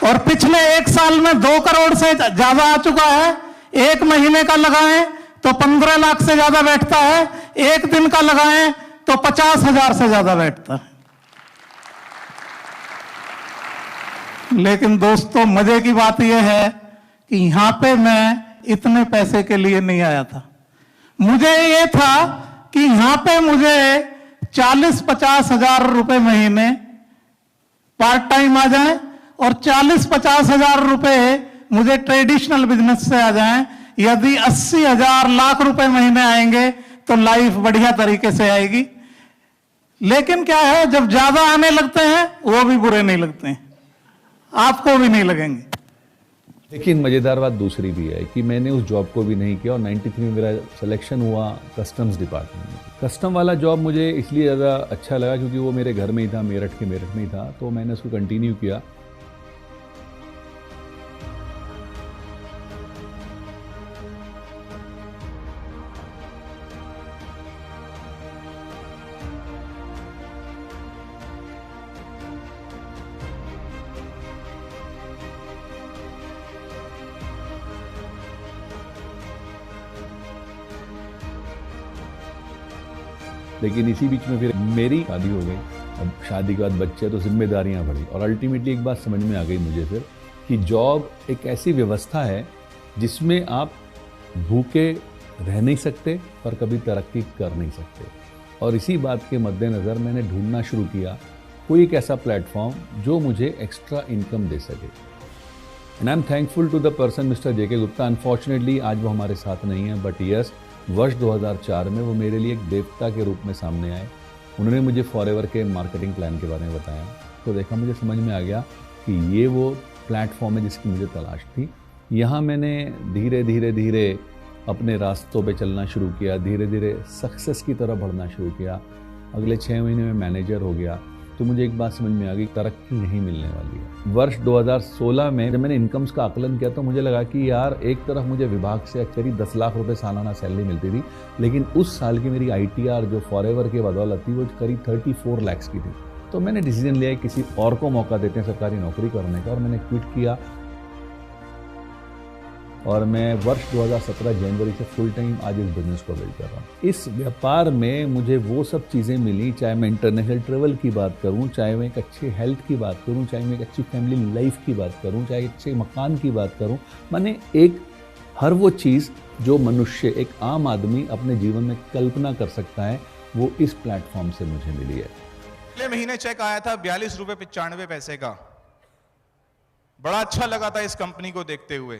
और पिछले 1 साल में 2 करोड़ से ज्यादा आ चुका है। 1 महीने का लगाएं तो 15 लाख से ज्यादा बैठता है, 1 दिन का लगाएं तो 50,000 से ज्यादा बैठता है। लेकिन दोस्तों मजे की बात यह है कि यहां पे मैं इतने पैसे के लिए नहीं आया था। मुझे ये था कि यहां पे मुझे 40-50 हजार रुपए महीने पार्ट टाइम आ जाए और 40-50 हजार रुपए मुझे ट्रेडिशनल बिजनेस से आ जाएं। यदि 80,000 लाख रुपए महीने आएंगे तो लाइफ बढ़िया तरीके से आएगी। लेकिन क्या है, जब ज्यादा आने लगते हैं वो भी बुरे नहीं लगते हैं, आपको भी नहीं लगेंगे। लेकिन मज़ेदार बात दूसरी भी है कि मैंने उस जॉब को भी नहीं किया और 93 में मेरा सिलेक्शन हुआ कस्टम्स डिपार्टमेंट में। कस्टम वाला जॉब मुझे इसलिए ज़्यादा अच्छा लगा क्योंकि वो मेरे घर में ही था, मेरठ में ही था, तो मैंने उसको कंटिन्यू किया। लेकिन इसी बीच में फिर मेरी शादी हो गई। अब शादी के बाद बच्चे तो जिम्मेदारियां बढ़ी और अल्टीमेटली एक बात समझ में आ गई मुझे फिर कि जॉब एक ऐसी व्यवस्था है जिसमें आप भूखे रह नहीं सकते पर कभी तरक्की कर नहीं सकते। और इसी बात के मद्देनज़र मैंने ढूंढना शुरू किया कोई एक ऐसा प्लेटफॉर्म जो मुझे एक्स्ट्रा इनकम दे सके। And I am thankful to the person mister J K Gupta. Unfortunately आज वो हमारे साथ नहीं है, बट यस वर्ष 2004 में वो मेरे लिए एक देवता के रूप में सामने आए। उन्होंने मुझे फॉरएवर के मार्केटिंग प्लान के बारे में बताया, तो देखा मुझे समझ में आ गया कि ये वो प्लेटफॉर्म है जिसकी मुझे तलाश थी। यहाँ मैंने धीरे धीरे अपने रास्तों पे चलना शुरू किया, धीरे धीरे सक्सेस की तरफ बढ़ना शुरू किया। अगले 6 महीने में मैनेजर हो गया। तो मुझे एक बात समझ में आ गई, तरक्की नहीं मिलने वाली है। वर्ष 2016 में जब मैंने इनकम्स का आकलन किया तो मुझे लगा कि यार एक तरफ मुझे विभाग से करीब 10 लाख रुपए सालाना सैलरी मिलती थी, लेकिन उस साल की मेरी ITR जो फॉरएवर के बदौलत थी वो करीब 34 लाख की थी। तो मैंने डिसीजन लिया किसी और को मौका देते हैं सरकारी नौकरी करने का, और मैंने क्विट किया। और मैं वर्ष 2017 जनवरी से फुल टाइम आज इस बिजनेस को बिल्ड कर रहा हूँ। इस व्यापार में मुझे वो सब चीज़ें मिली, चाहे मैं इंटरनेशनल ट्रेवल की बात करूँ, चाहे मैं एक अच्छी हेल्थ की बात करूँ, चाहे मैं एक अच्छी फैमिली लाइफ की बात करूँ, चाहे अच्छे मकान की बात करूँ, मैंने एक हर वो चीज़ जो मनुष्य, एक आम आदमी अपने जीवन में कल्पना कर सकता है, वो इस प्लेटफॉर्म से मुझे मिली है। पिछले महीने चेक आया था 42 रुपए 95 पैसे का, बड़ा अच्छा लगा था इस कंपनी को देखते हुए।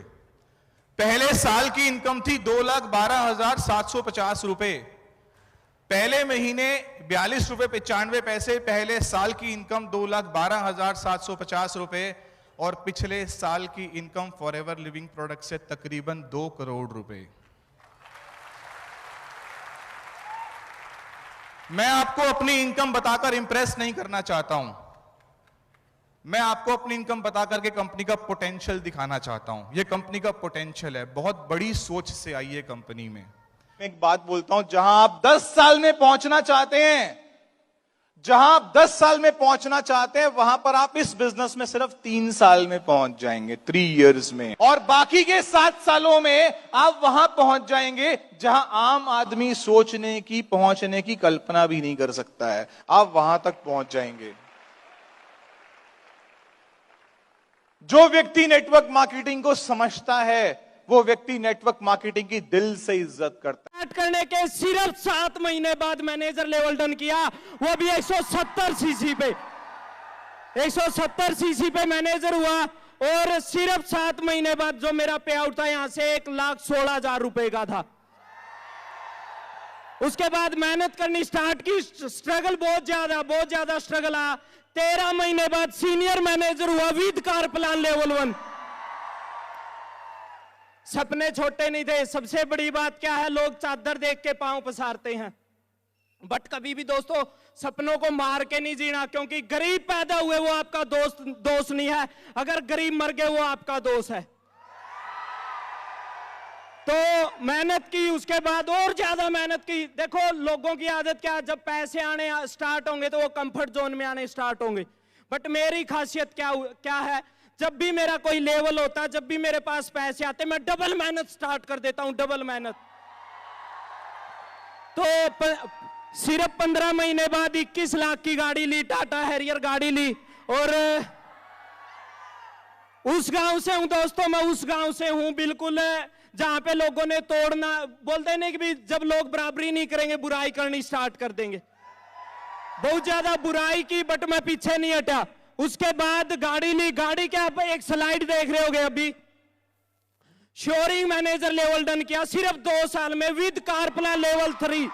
पहले साल की इनकम थी 2,12,750 रुपए, पहले महीने 42 रुपए 95 पैसे, पहले साल की इनकम 2,12,750 रुपए, और पिछले साल की इनकम फॉरएवर लिविंग प्रोडक्ट से तकरीबन 2 करोड़ रुपए। मैं आपको अपनी इनकम बताकर इंप्रेस नहीं करना चाहता हूं, मैं आपको अपनी इनकम बता करके कंपनी का पोटेंशियल दिखाना चाहता हूं। यह कंपनी का पोटेंशियल है, बहुत बड़ी सोच से आई है कंपनी में। मैं एक बात बोलता हूं, जहां आप 10 साल में पहुंचना चाहते हैं, जहां आप 10 साल में पहुंचना चाहते हैं, वहां पर आप इस बिजनेस में सिर्फ 3 साल में पहुंच जाएंगे, 3 इयर्स में, और बाकी के 7 सालों में आप वहां पहुंच जाएंगे जहां आम आदमी सोचने की, पहुंचने की कल्पना भी नहीं कर सकता है। आप वहां तक पहुंच जाएंगे। जो व्यक्ति नेटवर्क मार्केटिंग को समझता है, वो व्यक्ति नेटवर्क मार्केटिंग की दिल से इज्जत करता है। स्टार्ट करने के सिर्फ 7 महीने बाद मैनेजर लेवल डन किया, वो भी 170 सीसी पे, 170 सीसी पे मैनेजर हुआ, और सिर्फ 7 महीने बाद जो मेरा पे आउट था यहां से 1,16,000 रुपए का था। उसके बाद मेहनत करनी स्टार्ट की, स्ट्रगल बहुत ज्यादा स्ट्रगल आया। 13 महीने बाद सीनियर मैनेजर हुआ विद कार प्लान लेवल 1। सपने छोटे नहीं थे। सबसे बड़ी बात क्या है, लोग चादर देख के पांव पसारते हैं, बट कभी भी दोस्तों सपनों को मार के नहीं जीना, क्योंकि गरीब पैदा हुए वो आपका दोस्त नहीं है, अगर गरीब मर गए वो आपका दोस्त है। तो मेहनत की, उसके बाद और ज्यादा मेहनत की। देखो लोगों की आदत क्या है, जब पैसे आने स्टार्ट होंगे तो वो कंफर्ट जोन में आने स्टार्ट होंगे, बट मेरी खासियत क्या है, जब भी मेरा कोई लेवल होता है, जब भी मेरे पास पैसे आते, मैं डबल मेहनत स्टार्ट कर देता हूं, डबल मेहनत। तो सिर्फ 15 महीने बाद 21 लाख की गाड़ी ली, टाटा हैरियर गाड़ी ली, और उस गांव से हूं दोस्तों, मैं उस गांव से हूं बिल्कुल जहां पे लोगों ने तोड़ना, बोलते नहीं कि भी जब लोग बराबरी नहीं करेंगे बुराई करनी स्टार्ट कर देंगे। बहुत ज्यादा बुराई की, बट मैं पीछे नहीं हटा। उसके बाद गाड़ी ली, गाड़ी के आप एक स्लाइड देख रहे होगे अभी, श्योरिंग मैनेजर लेवल डन किया सिर्फ 2 साल में विद कार प्लान लेवल 3।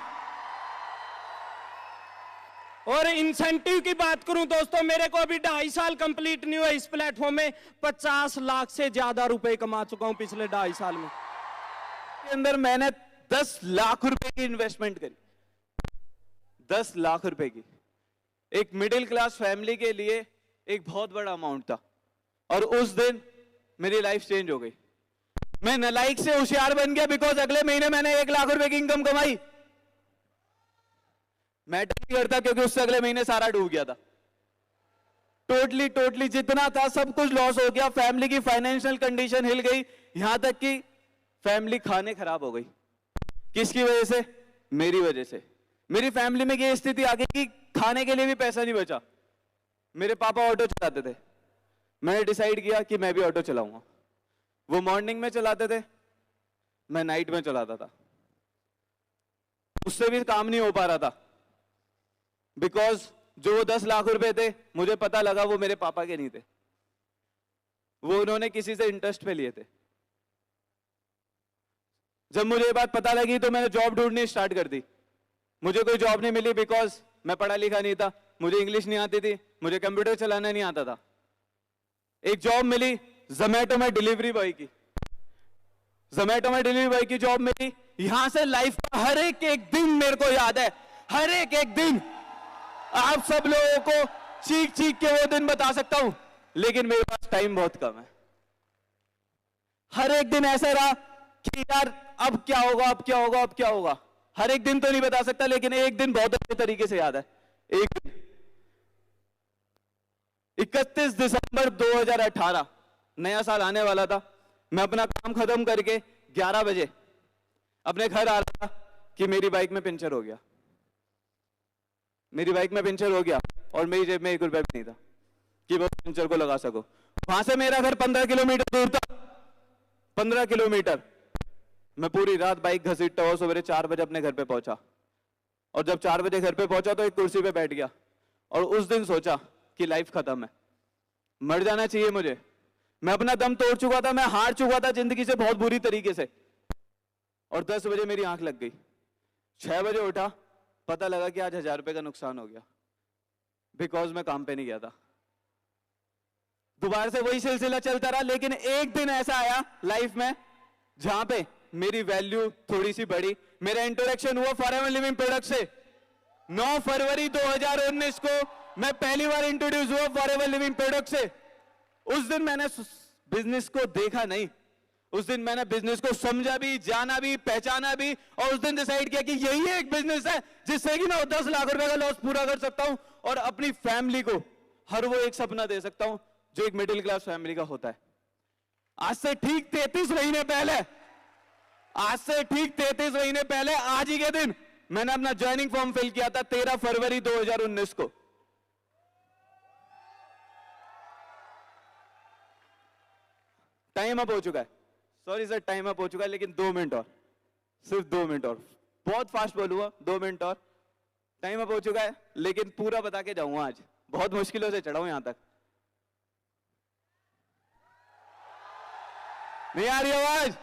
और इंसेंटिव की बात करूं दोस्तों, मेरे को अभी 2.5 साल कंप्लीट नहीं हुआ इस प्लेटफॉर्म में, 50 लाख से ज्यादा रुपए कमा चुका हूं पिछले 2.5 साल में। के अंदर मैंने 10 लाख रुपए की इन्वेस्टमेंट करी, 10 लाख रुपए की। एक मिडिल क्लास फैमिली के लिए एक बहुत बड़ा अमाउंट था, और उस दिन मेरी लाइफ चेंज हो गई। मैं नालायक से होशियार बन गया, बिकॉज अगले महीने मैंने 1 लाख रुपए की इनकम कमाई। मैटर नहीं करता, क्योंकि उससे अगले महीने सारा डूब गया था। टोटली जितना था सब कुछ लॉस हो गया। फैमिली की फाइनेंशियल कंडीशन हिल गई, यहां तक कि फैमिली खाने खराब हो गई। किसकी वजह से? मेरी वजह से। मेरी फैमिली में ये स्थिति आ गई कि खाने के लिए भी पैसा नहीं बचा। मेरे पापा ऑटो चलाते थे, मैंने डिसाइड किया कि मैं भी ऑटो चलाऊंगा। वो मॉर्निंग में चलाते थे, मैं नाइट में चलाता था। उससे भी काम नहीं हो पा रहा था, बिकॉज जो 10 लाख रुपए थे, मुझे पता लगा वो मेरे पापा के नहीं थे, वो उन्होंने किसी से इंटरेस्ट पे लिए थे। जब मुझे ये बात पता लगी तो मैंने जॉब ढूंढनी स्टार्ट कर दी। मुझे कोई जॉब नहीं मिली, बिकॉज मैं पढ़ा लिखा नहीं था, मुझे इंग्लिश नहीं आती थी, मुझे कंप्यूटर चलाना नहीं आता था। एक जॉब मिली जोमैटो में डिलीवरी बॉय की, जोमैटो में डिलीवरी बॉय की जॉब मिली। यहां से लाइफ का हर एक दिन मेरे को याद है, हर एक दिन। आप सब लोगों को चीख के वो दिन बता सकता हूं, लेकिन मेरे पास टाइम बहुत कम है। हर एक दिन ऐसा रहा कि यार अब क्या होगा। हर एक दिन तो नहीं बता सकता, लेकिन एक दिन बहुत अच्छे तरीके से याद है। एक दिन 31 दिसंबर 2018, नया साल आने वाला था। मैं अपना काम खत्म करके 11 बजे अपने घर आ रहा था कि मेरी बाइक में पंचर हो गया। मेरी बाइक में पंचर हो गया और मेरी जेब में 1 रुपया भी नहीं था कि मैं पंचर को लगा सकूं। वहां से मेरा घर 15 किलोमीटर दूर था, 15 किलोमीटर। मैं पूरी रात बाइक घसीटता हुआ सवेरे 4 बजे अपने घर पे पहुंचा, और जब 4 बजे घर पे पहुंचा तो एक कुर्सी पे बैठ गया और उस दिन सोचा कि लाइफ खत्म है, मर जाना चाहिए मुझे। मैं अपना दम तोड़ चुका था, मैं हार चुका था जिंदगी से बहुत बुरी तरीके से। और 10 बजे मेरी आंख लग गई, 6 बजे उठा, पता लगा कि आज 1000 रुपए का नुकसान हो गया, बिकॉज मैं काम पे नहीं गया था। दोबारा से वही सिलसिला चलता रहा, लेकिन एक दिन ऐसा आया लाइफ में जहां पे मेरी वैल्यू थोड़ी सी बढ़ी। मेरा इंट्रोडक्शन हुआ फॉरएवर लिविंग प्रोडक्ट से। 9 फरवरी 2019 को मैं पहली बार इंट्रोड्यूस हुआ फॉरएवर लिविंग प्रोडक्ट से। उस दिन मैंने बिजनेस को देखा नहीं, उस दिन मैंने बिजनेस को समझा भी, जाना भी, पहचाना भी, और उस दिन डिसाइड किया कि यही एक बिजनेस है जिससे कि मैं 10 लाख रुपए का लॉस पूरा कर सकता हूं और अपनी फैमिली को हर वो एक सपना दे सकता हूं जो एक मिडिल क्लास फैमिली का होता है। आज से ठीक 33 महीने पहले, आज से ठीक 33 महीने पहले आज ही के दिन मैंने अपना ज्वाइनिंग फॉर्म फिल किया था 13 फरवरी 2019 को। टाइम अप हो चुका है, सॉरी सर, टाइम अप हो चुका है, लेकिन 2 मिनट और, सिर्फ 2 मिनट और। बहुत फास्ट बोलूंगा, 2 मिनट और। टाइम अप हो चुका है, लेकिन पूरा बता के जाऊंगा आज। बहुत मुश्किलों से चढ़ा हूं यहां तक। नहीं आ रही आवाज?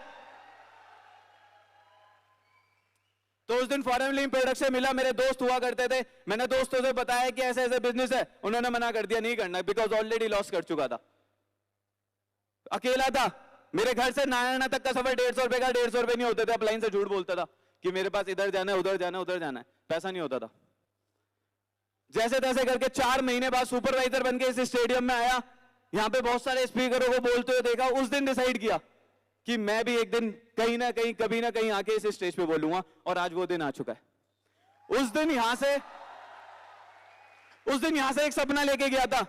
तो उस दिन फॉरएवर लिविंग प्रोडक्ट से मिला, मेरे दोस्त हुआ करते थे, मैंने दोस्तों से बताया कि ऐसे ऐसे बिजनेस है, उन्होंने मना कर दिया, नहीं करना, बिकॉज ऑलरेडी लॉस कर चुका था। अकेला था, मेरे घर से नारायणा तक का सफर 150 रुपए का, 150 रुपए नहीं होते थे। अपलाइन से झूठ बोलता था कि मेरे पास इधर जाना है, उधर जाना है, उधर जाना है, पैसा नहीं होता था। जैसे तैसे करके 4 महीने बाद सुपरवाइजर बन के इस स्टेडियम में आया, यहां पे बहुत सारे स्पीकरों को बोलते हुए देखा। उस दिन डिसाइड किया कि मैं भी एक दिन कहीं ना कहीं, कभी ना कहीं आके इस स्टेज पे बोलूंगा, और आज वो दिन आ चुका है। उस दिन यहां से एक सपना लेके गया था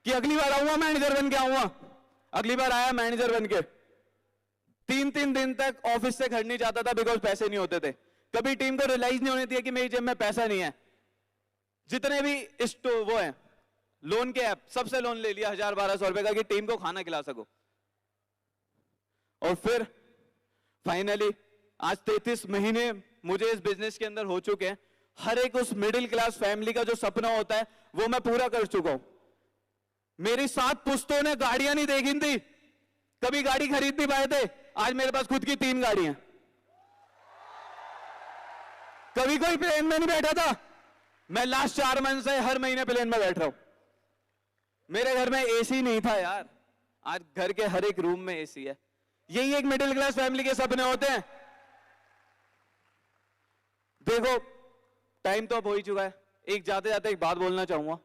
कि अगली बार आऊंगा मैनेजर बन के आऊंगा। अगली बार आया मैनेजर बन के, 3-3 दिन तक ऑफिस से घर नहीं जाता था, बिकॉज पैसे नहीं होते थे। कभी टीम को रियलाइज नहीं होने दिया कि मेरी जेब में पैसा नहीं है। जितने भी वो है लोन के ऐप, सबसे लोन ले लिया 1000-1200 रुपए का कि टीम को खाना खिला सको। और फिर फाइनली आज 33 महीने मुझे इस बिजनेस के अंदर हो चुके हैं। हर एक उस मिडिल क्लास फैमिली का जो सपना होता है वो मैं पूरा कर चुका हूं। मेरी 7 पुश्तों ने गाड़ियां नहीं देखी थी, कभी गाड़ी खरीद नहीं पाए थे, आज मेरे पास खुद की 3 गाड़ियां। कभी कोई प्लेन में नहीं बैठा था, मैं लास्ट 4 मंथ से हर महीने प्लेन में बैठ रहा हूं। मेरे घर में एसी नहीं था यार, आज घर के हर एक रूम में एसी है। यही एक मिडिल क्लास फैमिली के सपने होते हैं। देखो टाइम तो अब हो ही चुका है। एक जाते जाते एक बात बोलना चाहूंगा,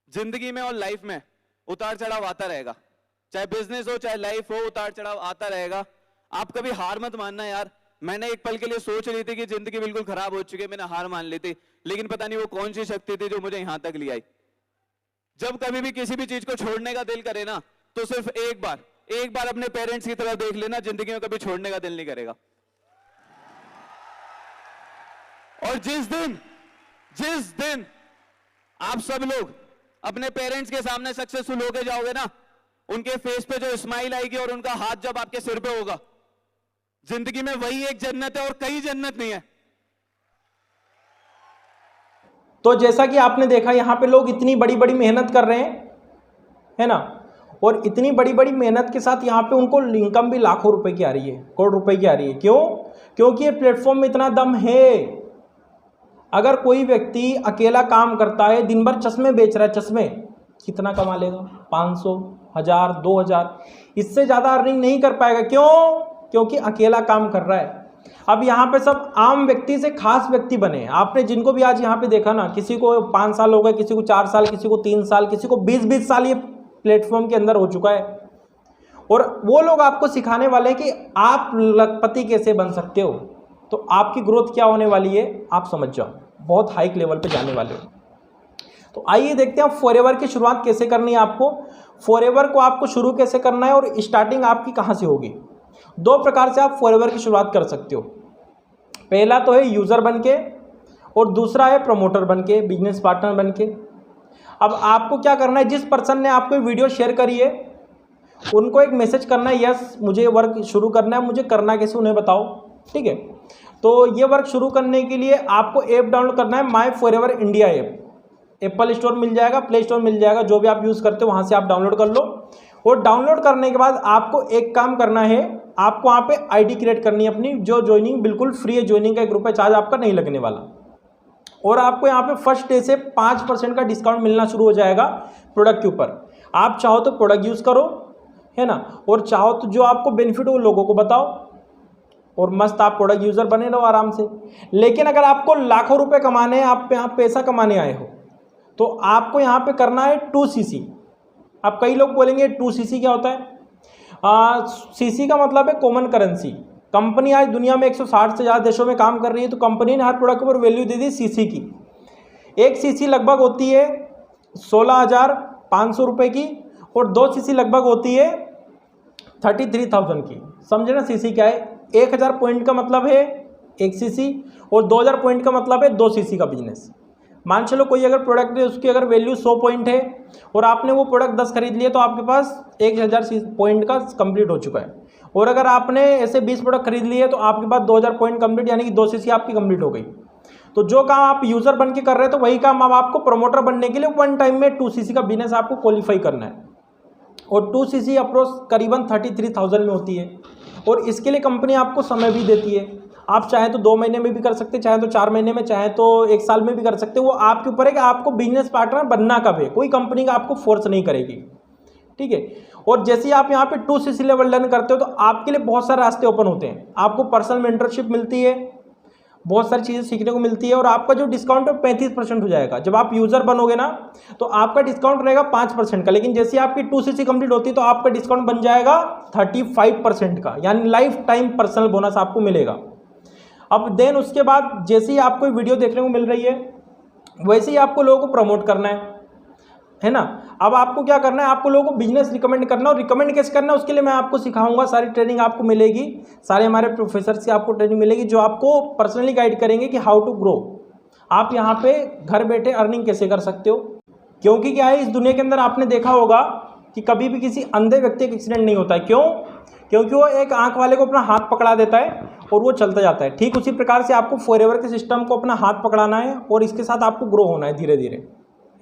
जिंदगी में और लाइफ में उतार चढ़ाव आता रहेगा, चाहे बिजनेस हो चाहे लाइफ हो, उतार चढ़ाव आता रहेगा। आप कभी हार मत मानना यार। मैंने एक पल के लिए सोच रही थी कि जिंदगी बिल्कुल खराब हो चुकी है, मैंने हार मान ली थी, लेकिन पता नहीं वो कौन सी शक्ति थी जो मुझे यहां तक ले आई। जब कभी भी किसी भी चीज को छोड़ने का दिल करे ना, तो सिर्फ एक बार अपने पेरेंट्स की तरफ देख लेना, जिंदगी में कभी छोड़ने का दिल नहीं करेगा। और जिस दिन आप सब लोग अपने पेरेंट्स के सामने सक्सेसफुल होके जाओगे ना, उनके फेस पे जो स्माइल आएगी और उनका हाथ जब आपके सिर पे होगा, जिंदगी में वही एक जन्नत है और कहीं जन्नत नहीं है। तो जैसा कि आपने देखा, यहाँ पे लोग इतनी बड़ी बड़ी मेहनत कर रहे हैं, है ना, और इतनी बड़ी बड़ी मेहनत के साथ यहाँ पे उनको इनकम भी लाखों रुपए की आ रही है, करोड़ रुपए की आ रही है। क्यों? क्योंकि ये प्लेटफॉर्म में इतना दम है। अगर कोई व्यक्ति अकेला काम करता है, दिन भर चश्मे बेच रहा है, चश्मे, कितना कमा लेगा? 500, 1000, 2000, इससे ज़्यादा अर्निंग नहीं कर पाएगा। क्यों? क्योंकि अकेला काम कर रहा है। अब यहाँ पे सब आम व्यक्ति से खास व्यक्ति बने। आपने जिनको भी आज यहाँ पे देखा ना, किसी को 5 साल हो गए, किसी को 4 साल, किसी को 3 साल, किसी को 20-20 साल ये प्लेटफॉर्म के अंदर हो चुका है। और वो लोग आपको सिखाने वाले हैं कि आप लखपति कैसे बन सकते हो। तो आपकी ग्रोथ क्या होने वाली है आप समझ जाओ, बहुत हाई लेवल पे जाने वाले हो। तो आइए देखते हैं फॉरएवर की शुरुआत कैसे करनी है आपको। फॉरएवर को आपको शुरू कैसे करना है और स्टार्टिंग आपकी कहाँ से होगी। दो प्रकार से आप फॉरएवर की शुरुआत कर सकते हो। पहला तो है यूज़र बन के और दूसरा है प्रमोटर बन के, बिजनेस पार्टनर बन के। अब आपको क्या करना है, जिस पर्सन ने आपको वीडियो शेयर करी है उनको एक मैसेज करना है, यस मुझे वर्क शुरू करना है, मुझे करना कैसे उन्हें बताओ। ठीक है, तो ये वर्क शुरू करने के लिए आपको ऐप डाउनलोड करना है, my forever India app. Apple store मिल जाएगा, प्ले स्टोर मिल जाएगा, जो भी आप यूज़ करते हो वहाँ से आप डाउनलोड कर लो। और डाउनलोड करने के बाद आपको एक काम करना है, आपको वहाँ पे आईडी क्रिएट करनी है अपनी, जो ज्वाइनिंग बिल्कुल फ्री है, ज्वाइनिंग का ₹1 चार्ज आपका नहीं लगने वाला। और आपको यहाँ पे फर्स्ट डे से 5% का डिस्काउंट मिलना शुरू हो जाएगा प्रोडक्ट के ऊपर। आप चाहो तो प्रोडक्ट यूज़ करो, है ना, और चाहो तो जो आपको बेनिफिट हो लोगों को बताओ और मस्त आप प्रोडक्ट यूज़र बने रहो आराम से। लेकिन अगर आपको लाखों रुपए कमाने हैं, आप यहाँ पैसा कमाने आए हो, तो आपको यहाँ पे करना है 2CC। अब कई लोग बोलेंगे 2CC क्या होता है? CC का मतलब है कॉमन करेंसी। कंपनी आज दुनिया में 160 से ज़्यादा देशों में काम कर रही है, तो कंपनी ने हर प्रोडक्ट के ऊपर वैल्यू दे दी CC की। एक CC लगभग होती है 16,500 रुपये की और 2 CC लगभग होती है 33,000 की। समझे ना CC क्या है? 1000 पॉइंट का मतलब है 1 CC और 2000 पॉइंट का मतलब है 2 CC का बिजनेस। मान चलो कोई अगर प्रोडक्ट है उसकी अगर वैल्यू 100 पॉइंट है और आपने वो प्रोडक्ट 10 खरीद लिए, तो आपके पास 1000 पॉइंट का कंप्लीट हो चुका है। और अगर आपने ऐसे 20 प्रोडक्ट खरीद लिए तो आपके पास 2000 पॉइंट कंप्लीट, यानी कि 2 CC आपकी कंप्लीट हो गई। तो जो काम आप यूज़र बन के कर रहे हैं, तो वही काम अब आपको प्रमोटर बनने के लिए 1 टाइम में 2 CC का बिजनेस आपको क्वालिफाई करना है। और 2 CC अप्रोच करीबन 33,000 में होती है। और इसके लिए कंपनी आपको समय भी देती है। आप चाहे तो 2 महीने में भी कर सकते, चाहे तो 4 महीने में, चाहे तो 1 साल में भी कर सकते। वो आपके ऊपर है कि आपको बिजनेस पार्टनर बनना कब है। कोई कंपनी का आपको फोर्स नहीं करेगी। ठीक है, और जैसे ही आप यहाँ पे 2 CC लेवल लर्न करते हो, तो आपके लिए बहुत सारे रास्ते ओपन होते हैं। आपको पर्सनल मेंटरशिप मिलती है, बहुत सारी चीज़ें सीखने को मिलती है, और आपका जो डिस्काउंट है 35% हो जाएगा। जब आप यूज़र बनोगे ना, तो आपका डिस्काउंट रहेगा 5% का, लेकिन जैसे आपकी 2 CC कंप्लीट होती है तो आपका डिस्काउंट बन जाएगा 35% का, यानी लाइफ टाइम पर्सनल बोनस आपको मिलेगा। अब देन उसके बाद जैसे ही आपको वीडियो देखने को मिल रही है, वैसे ही आपको लोगों को प्रमोट करना है ना। अब आपको क्या करना है, आपको लोगों को बिजनेस रिकमेंड करना, और रिकमेंड कैसे करना है उसके लिए मैं आपको सिखाऊंगा। सारी ट्रेनिंग आपको मिलेगी, सारे हमारे प्रोफेसर से आपको ट्रेनिंग मिलेगी, जो आपको पर्सनली गाइड करेंगे कि हाउ टू ग्रो। आप यहाँ पे घर बैठे अर्निंग कैसे कर सकते हो। क्योंकि क्या है, इस दुनिया के अंदर आपने देखा होगा कि कभी भी किसी अंधे व्यक्ति का एक्सीडेंट नहीं होता है। क्यों? क्योंकि वो एक आंख वाले को अपना हाथ पकड़ा देता है और वो चलता जाता है। ठीक उसी प्रकार से आपको फॉरएवर के सिस्टम को अपना हाथ पकड़ाना है और इसके साथ आपको ग्रो होना है धीरे धीरे,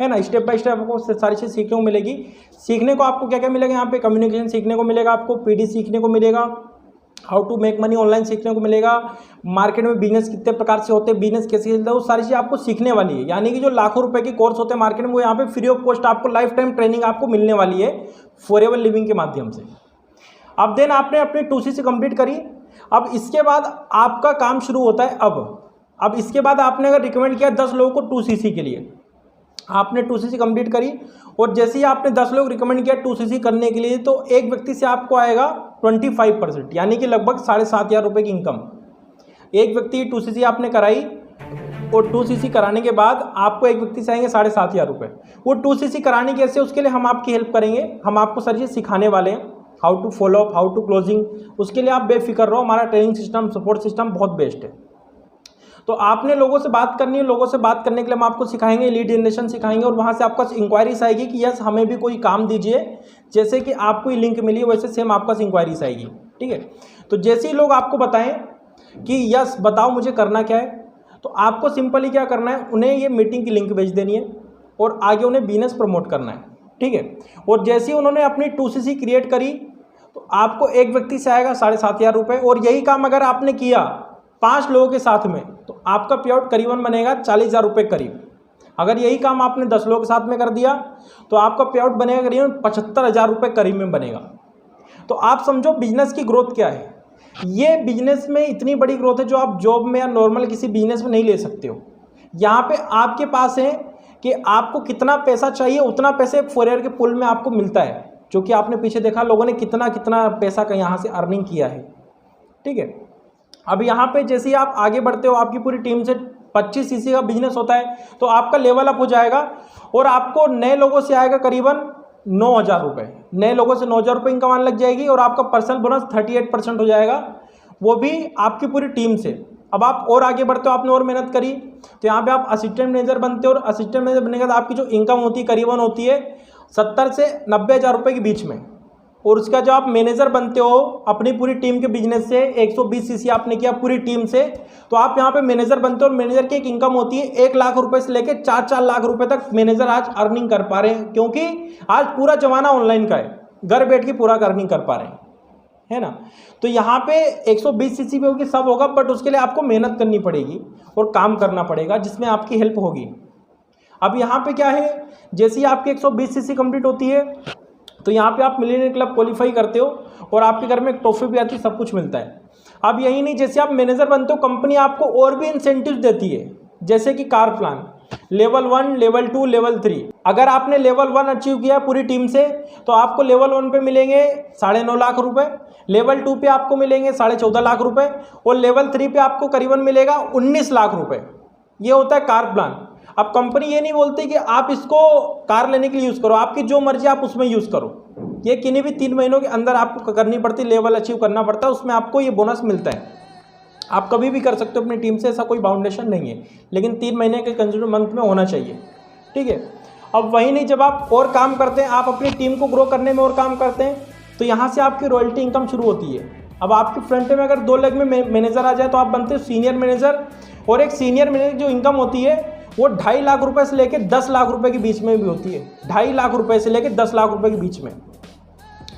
है ना। स्टेप बाय स्टेप आपको सारी चीज़ सीखने को मिलेगी। सीखने को आपको क्या क्या मिलेगा यहाँ पे? कम्युनिकेशन सीखने को मिलेगा, आपको PD सीखने को मिलेगा, how to make money online सीखने को मिलेगा, मार्केट में बिजनेस कितने प्रकार से होते हैं, बिजनेस कैसे चलता है, वो सारी चीज़ आपको सीखने वाली है। यानी कि जो लाखों रुपए की कोर्स होते हैं मार्केट में, वो यहाँ पे फ्री ऑफ कॉस्ट आपको लाइफ टाइम ट्रेनिंग आपको मिलने वाली है फॉरएवर लिविंग के माध्यम से। अब देन आपने अपनी 2 CC कंप्लीट करी। अब इसके बाद आपका काम शुरू होता है। अब इसके बाद आपने अगर रिकमेंड किया 10 लोगों को 2 CC के लिए, आपने 2 CC कंप्लीट करी, और जैसे ही आपने 10 लोग रिकमेंड किया 2 CC करने के लिए, तो एक व्यक्ति से आपको आएगा 25%, यानी कि लगभग 7,500 रुपये की इनकम। एक व्यक्ति 2 CC आपने कराई, और 2 CC कराने के बाद आपको एक व्यक्ति से आएंगे 7,500 रुपये। वो 2 CC कराने कैसे, उसके लिए हम आपकी हेल्प करेंगे। हम आपको सारी चीज़ सिखाने वाले हैं, how to follow up, how to closing. उसके लिए आप बेफिक्र रहो, हमारा ट्रेनिंग सिस्टम, सपोर्ट सिस्टम बहुत बेस्ट है। तो आपने लोगों से बात करनी है, लोगों से बात करने के लिए हम आपको सिखाएंगे, लीड जनरेशन सिखाएंगे, और वहाँ से आपका इंक्वायरीज आएगी कि यस हमें भी कोई काम दीजिए। जैसे कि आपको ये लिंक मिली है, वैसे सेम आपका इंक्वायरीज आएगी। ठीक है, तो जैसे ही लोग आपको बताएं कि यस बताओ मुझे करना क्या है, तो आपको सिंपली क्या करना है, उन्हें ये मीटिंग की लिंक भेज देनी है और आगे उन्हें बिजनेस प्रमोट करना है। ठीक है, और जैसे ही उन्होंने अपनी 2 CC क्रिएट करी, तो आपको एक व्यक्ति से आएगा 7,500 रुपये। और यही काम अगर आपने किया 5 लोगों के साथ में, तो आपका पे आउट करीबन बनेगा 40,000 रुपये करीब। अगर यही काम आपने 10 लोगों के साथ में कर दिया, तो आपका पे आउट बनेगा करीबन 75,000 रुपये करीब में बनेगा। तो आप समझो बिजनेस की ग्रोथ क्या है। ये बिजनेस में इतनी बड़ी ग्रोथ है जो आप जॉब में या नॉर्मल किसी बिजनेस में नहीं ले सकते हो। यहाँ पे आपके पास है कि आपको कितना पैसा चाहिए, उतना पैसे फॉरएवर के पुल में आपको मिलता है, जो कि आपने पीछे देखा लोगों ने कितना कितना पैसा का यहाँ से अर्निंग किया है। ठीक है, अब यहाँ पे जैसे ही आप आगे बढ़ते हो, आपकी पूरी टीम से 25 CC का बिजनेस होता है, तो आपका लेवल अप हो जाएगा और आपको नए लोगों से आएगा करीबन 9,000 रुपये, नए लोगों से 9,000 रुपये इनकम आने लग जाएगी और आपका पर्सनल बोनस 38% हो जाएगा, वो भी आपकी पूरी टीम से। अब आप और आगे बढ़ते हो, आपने और मेहनत करी तो यहाँ पे आप असिस्टेंट मैनेजर बनते हो और असिस्टेंट मैनेजर बनने के बाद आपकी जो इनकम होती है करीबन होती है 70 से 90,000 रुपये के बीच में। और उसका जो आप मैनेजर बनते हो अपनी पूरी टीम के बिजनेस से, 120 सीसी आपने किया पूरी टीम से, तो आप यहाँ पे मैनेजर बनते हो और मैनेजर की एक इनकम होती है 1 लाख रुपए से लेकर 4-4 लाख रुपए तक मैनेजर आज अर्निंग कर पा रहे हैं, क्योंकि आज पूरा जमाना ऑनलाइन का है, घर बैठ के पूरा अर्निंग कर पा रहे हैं, है ना। तो यहाँ पे 120 सीसी पे होगी, सब होगा, बट उसके लिए आपको मेहनत करनी पड़ेगी और काम करना पड़ेगा जिसमें आपकी हेल्प होगी। अब यहाँ पे क्या है, जैसे ही आपकी 120 सीसी कंप्लीट होती है तो यहाँ पे आप मिलियनेयर क्लब क्वालिफाई करते हो और आपके घर में एक ट्रॉफी भी आती है, सब कुछ मिलता है। अब यही नहीं, जैसे आप मैनेजर बनते हो कंपनी आपको और भी इंसेंटिव देती है, जैसे कि car plan, level 1, level 2, level 3। अगर आपने लेवल 1 अचीव किया पूरी टीम से तो आपको लेवल 1 पे मिलेंगे 9.5 लाख रुपए, लेवल 2 पे आपको मिलेंगे 14.5 लाख रुपए और लेवल 3 पे आपको करीबन मिलेगा 19 लाख रुपए। ये होता है कार प्लान। अब कंपनी ये नहीं बोलती कि आप इसको कार लेने के लिए यूज़ करो, आपकी जो मर्जी आप उसमें यूज़ करो। ये किन्हीं भी 3 महीनों के अंदर आपको करनी पड़ती, लेवल अचीव करना पड़ता है, उसमें आपको ये बोनस मिलता है। आप कभी भी कर सकते हो अपनी टीम से, ऐसा कोई बाउंडेशन नहीं है, लेकिन 3 महीने के कंज्यूमर मंथ में होना चाहिए, ठीक है। अब वही नहीं, जब आप और काम करते हैं, आप अपनी टीम को ग्रो करने में और काम करते हैं, तो यहाँ से आपकी रॉयल्टी इनकम शुरू होती है। अब आपके फ्रंट में अगर 2 लेग में मैनेजर आ जाए तो आप बनते हो सीनियर मैनेजर, और एक सीनियर मैनेजर जो इनकम होती है वो 2.5 लाख रुपए से लेकर 10 लाख रुपए के बीच में भी होती है। 2.5 लाख रुपए से लेकर 10 लाख रुपए के बीच में।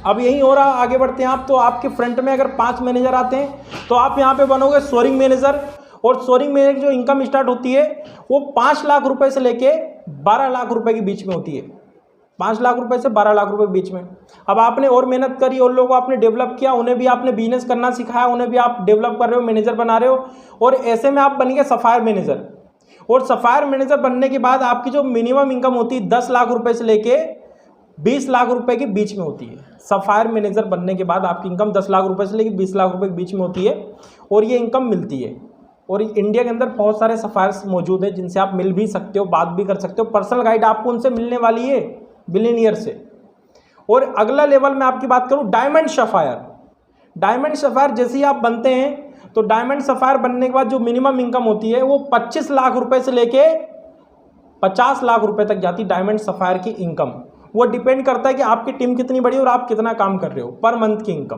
अब यही हो रहा, आगे बढ़ते हैं आप, तो आपके फ्रंट में अगर 5 मैनेजर आते हैं तो आप यहाँ पे बनोगे सोरिंग मैनेजर, और सोरिंग मैनेजर जो इनकम स्टार्ट होती है वो 5 लाख रुपए से लेके 12 लाख रुपए के बीच में होती है। 5 लाख रुपए से 12 लाख रुपए के बीच में। अब आपने और मेहनत करी और लोगों को आपने डेवलप किया, उन्हें भी आपने बिजनेस करना सिखाया, उन्हें भी आप डेवलप कर रहे हो, मैनेजर बना रहे हो, और ऐसे में आप बन गए सफायर मैनेजर। और सफायर मैनेजर बनने के बाद आपकी जो मिनिमम इनकम होती है 10 लाख रुपए से लेके 20 लाख रुपए के बीच में होती है। सफायर मैनेजर बनने के बाद आपकी इनकम 10 लाख रुपए से लेके 20 लाख रुपए के बीच में होती है, और ये इनकम मिलती है। और इंडिया के अंदर बहुत सारे सफायर्स मौजूद हैं जिनसे आप मिल भी सकते हो, बात भी कर सकते हो, पर्सनल गाइड आपको उनसे मिलने वाली है, बिलियनियर से। और अगला लेवल में आपकी बात करूँ, डायमंड सफायर। डायमंड सफायर जैसे ही आप बनते हैं तो डायमंड सफायर बनने के बाद जो मिनिमम इनकम होती है वो 25 लाख रुपए से लेके 50 लाख रुपए तक जाती है डायमंड सफायर की इनकम। वो डिपेंड करता है कि आपकी टीम कितनी बड़ी है और आप कितना काम कर रहे हो, पर मंथ की इनकम।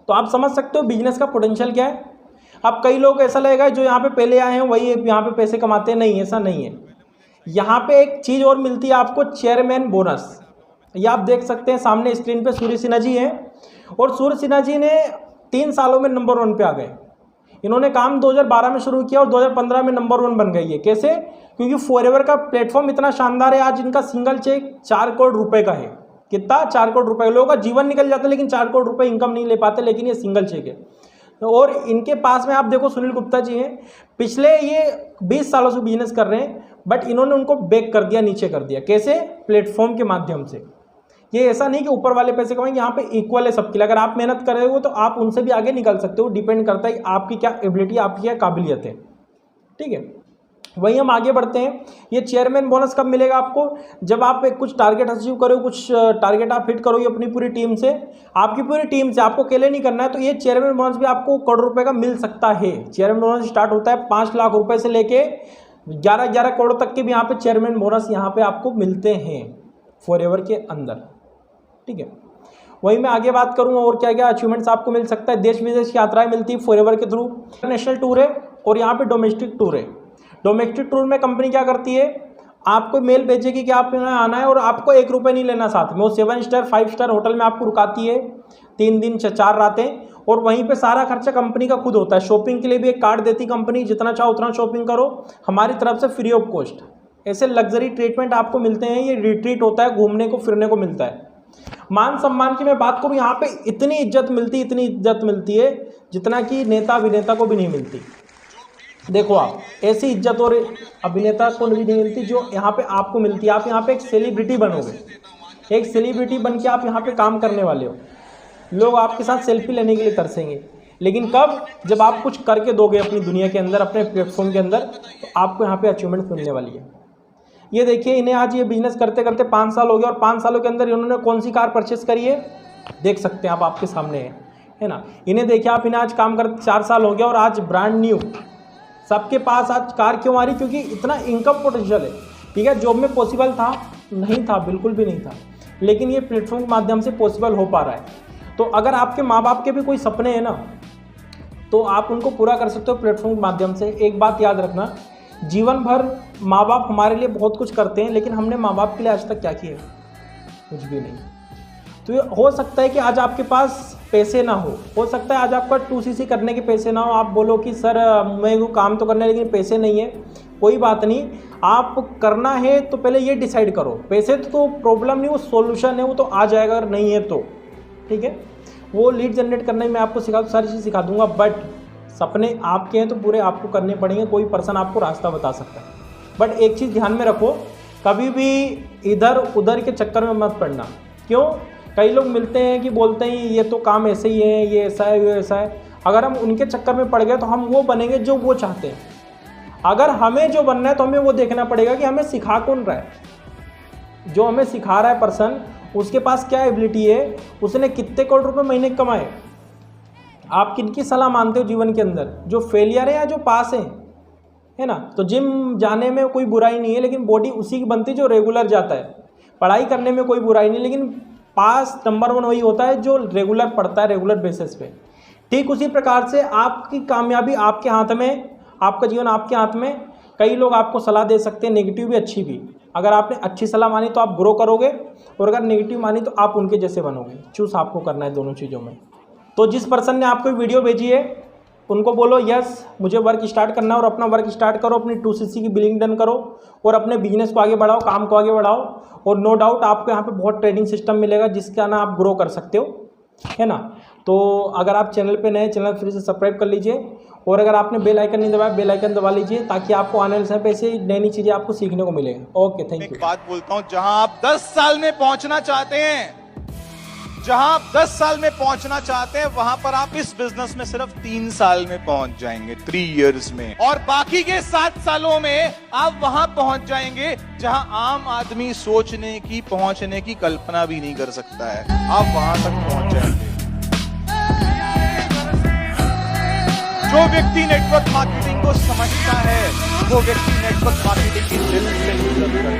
तो आप समझ सकते हो बिजनेस का पोटेंशियल क्या है। अब कई लोग ऐसा लगेगा जो यहाँ पे पहले आए हैं वही यहाँ पे पैसे कमाते हैं, नहीं, ऐसा नहीं है। यहाँ पे एक चीज़ और मिलती है आपको, चेयरमैन बोनस। ये आप देख सकते हैं सामने स्क्रीन पे सूर्य सिन्हा जी हैं, और सूर्य सिन्हा जी ने 3 सालों में नंबर 1 पे आ गए। इन्होंने काम 2012 में शुरू किया और 2015 में नंबर 1 बन गई है। कैसे? क्योंकि फॉरएवर का प्लेटफॉर्म इतना शानदार है, आज इनका सिंगल चेक 4 करोड़ रुपए का है। कितना? 4 करोड़ रुपए। लोगों का जीवन निकल जाता है लेकिन 4 करोड़ रुपए इनकम नहीं ले पाते, लेकिन ये सिंगल चेक है। और इनके पास में आप देखो सुनील गुप्ता जी हैं, पिछले ये 20 सालों से बिजनेस कर रहे हैं, बट इन्होंने उनको बैक कर दिया, नीचे कर दिया। कैसे? प्लेटफॉर्म के माध्यम से। ये ऐसा नहीं कि ऊपर वाले पैसे कमाएंगे, यहाँ पे इक्वल है सबके लिए। अगर आप मेहनत कर रहे हो तो आप उनसे भी आगे निकल सकते हो, डिपेंड करता है कि आपकी क्या एबिलिटी, आपकी क्या काबिलियत है, ठीक है। वही हम आगे बढ़ते हैं। ये चेयरमैन बोनस कब मिलेगा आपको? जब आप एक कुछ टारगेट अचीव करो, कुछ टारगेट आप हिट करोगे अपनी पूरी टीम से, आपकी पूरी टीम से, आपको अकेले नहीं करना है, तो ये चेयरमैन बोनस भी आपको करोड़ रुपए का मिल सकता है। चेयरमैन बोनस स्टार्ट होता है 5 लाख रुपए से लेके 11 करोड़ तक के भी यहाँ पे चेयरमैन बोनस यहाँ पे आपको मिलते हैं फॉरएवर के अंदर, ठीक है। वही मैं आगे बात करूँ और क्या क्या अचीवमेंट्स आपको मिल सकता है। देश विदेश की यात्राएं मिलती है फॉरएवर के थ्रू। इंटरनेशनल टूर है और यहाँ पे डोमेस्टिक टूर है। डोमेस्टिक टूर में कंपनी क्या करती है, आपको मेल भेजेगी कि आप यहाँ आना है और आपको 1 रुपये नहीं लेना साथ में। वो 7 स्टार 5 स्टार होटल में आपको रुकाती है 3 दिन 4 रातें, और वहीं पे सारा खर्चा कंपनी का खुद होता है। शॉपिंग के लिए भी एक कार्ड देती कंपनी, जितना चाहो उतना शॉपिंग करो, हमारी तरफ से फ्री ऑफ कॉस्ट। ऐसे लग्जरी ट्रीटमेंट आपको मिलते हैं। ये रिट्रीट होता है, घूमने को फिरने को मिलता है। मान सम्मान की मैं बात करूँ, यहाँ पे इतनी इज्जत मिलती है जितना कि नेता अभिनेता को भी नहीं मिलती। देखो आप, ऐसी इज्जत और अभिनेता को भी नहीं मिलती जो यहाँ पे आपको मिलती है। आप यहाँ पे एक सेलिब्रिटी बनोगे, एक सेलिब्रिटी बन के आप यहाँ पे काम करने वाले हो। लोग आपके साथ सेल्फी लेने के लिए तरसेंगे, लेकिन कब? जब आप कुछ करके दोगे अपनी दुनिया के अंदर, अपने प्लेटफॉर्म के अंदर, तो आपको यहाँ पे अचीवमेंट मिलने वाली है। ये देखिए, इन्हें आज ये बिजनेस करते करते 5 साल हो गया और 5 सालों के अंदर इन्होंने कौन सी कार परचेस करी है देख सकते हैं आप, आपके सामने है ना। इन्हें देखिए आप, इन्हें आज काम करते 4 साल हो गया और आज ब्रांड न्यू सबके पास आज कार क्यों आ रही? क्योंकि इतना इनकम पोटेंशियल है। ठीक है, जॉब में पॉसिबल था? नहीं था, बिल्कुल भी नहीं था, लेकिन ये प्लेटफॉर्म के माध्यम से पॉसिबल हो पा रहा है। तो अगर आपके माँ बाप के भी कोई सपने हैं ना, तो आप उनको पूरा कर सकते हो प्लेटफॉर्म के माध्यम से। एक बात याद रखना, जीवन भर माँ बाप हमारे लिए बहुत कुछ करते हैं, लेकिन हमने माँ बाप के लिए आज तक क्या किया? कुछ भी नहीं। तो ये हो सकता है कि आज आपके पास पैसे ना हो सकता है आज आपका 2cc करने के पैसे ना हो, आप बोलो कि सर मेरे को काम तो करना है लेकिन पैसे नहीं है। कोई बात नहीं, आप करना है तो पहले ये डिसाइड करो। पैसे तो प्रॉब्लम नहीं, वो सॉल्यूशन है, वो तो आ जाएगा अगर नहीं है तो। ठीक है, वो लीड जनरेट करने में आपको सारी चीज़ सिखा दूंगा, बट सपने आपके हैं तो पूरे आपको करने पड़ेंगे। कोई पर्सन आपको रास्ता बता सकता है, बट एक चीज़ ध्यान में रखो, कभी भी इधर उधर के चक्कर में मत पड़ना। क्यों? कई लोग मिलते हैं कि बोलते हैं ये तो काम ऐसे ही है, ये ऐसा है, ये ऐसा है। अगर हम उनके चक्कर में पड़ गए तो हम वो बनेंगे जो वो चाहते हैं। अगर हमें जो बनना है तो हमें वो देखना पड़ेगा कि हमें सिखा कौन रहा है। जो हमें सिखा रहा है पर्सन, उसके पास क्या एबिलिटी है, उसने कितने करोड़ रुपए महीने कमाए। आप किनकी सलाह मानते हो जीवन के अंदर? जो फेलियर है या जो पास है ना। तो जिम जाने में कोई बुराई नहीं है, लेकिन बॉडी उसी की बनती है जो रेगुलर जाता है। पढ़ाई करने में कोई बुराई नहीं, लेकिन पास नंबर 1 वही होता है जो रेगुलर पढ़ता है, रेगुलर बेसिस पे। ठीक उसी प्रकार से आपकी कामयाबी आपके हाथ में, आपका जीवन आपके हाथ में। कई लोग आपको सलाह दे सकते हैं, नेगेटिव भी अच्छी भी। अगर आपने अच्छी सलाह मानी तो आप ग्रो करोगे, और अगर नेगेटिव मानी तो आप उनके जैसे बनोगे। चूज आपको करना है दोनों चीज़ों में। तो जिस पर्सन ने आपको वीडियो भेजी है उनको बोलो यस, मुझे वर्क स्टार्ट करना है, और अपना वर्क स्टार्ट करो, अपनी 2cc की बिलिंग डन करो और अपने बिजनेस को आगे बढ़ाओ, काम को आगे बढ़ाओ। और नो डाउट आपको यहाँ पे बहुत ट्रेडिंग सिस्टम मिलेगा जिसका ना आप ग्रो कर सकते हो, है ना। तो अगर आप चैनल पे नए, चैनल फिर से सब्सक्राइब कर लीजिए, और अगर आपने बेल आइकन नहीं दबाया, बेल आइकन दबा लीजिए, ताकि आपको आने वाले समय पे ऐसे नई नई चीज़ें आपको सीखने को मिलेगी। Okay, thank you. एक बात बोलता हूं, जहां आप 10 साल में पहुंचना चाहते हैं, जहां आप 10 साल में पहुंचना चाहते हैं, वहां पर आप इस बिजनेस में सिर्फ 3 साल में पहुंच जाएंगे, 3 इयर्स में। और बाकी के 7 सालों में आप वहां पहुंच जाएंगे जहां आम आदमी सोचने की, पहुंचने की कल्पना भी नहीं कर सकता है। आप वहां तक पहुंच जाएंगे। जो व्यक्ति नेटवर्क मार्केटिंग को समझता है, वो व्यक्ति नेटवर्क मार्केटिंग की दिल से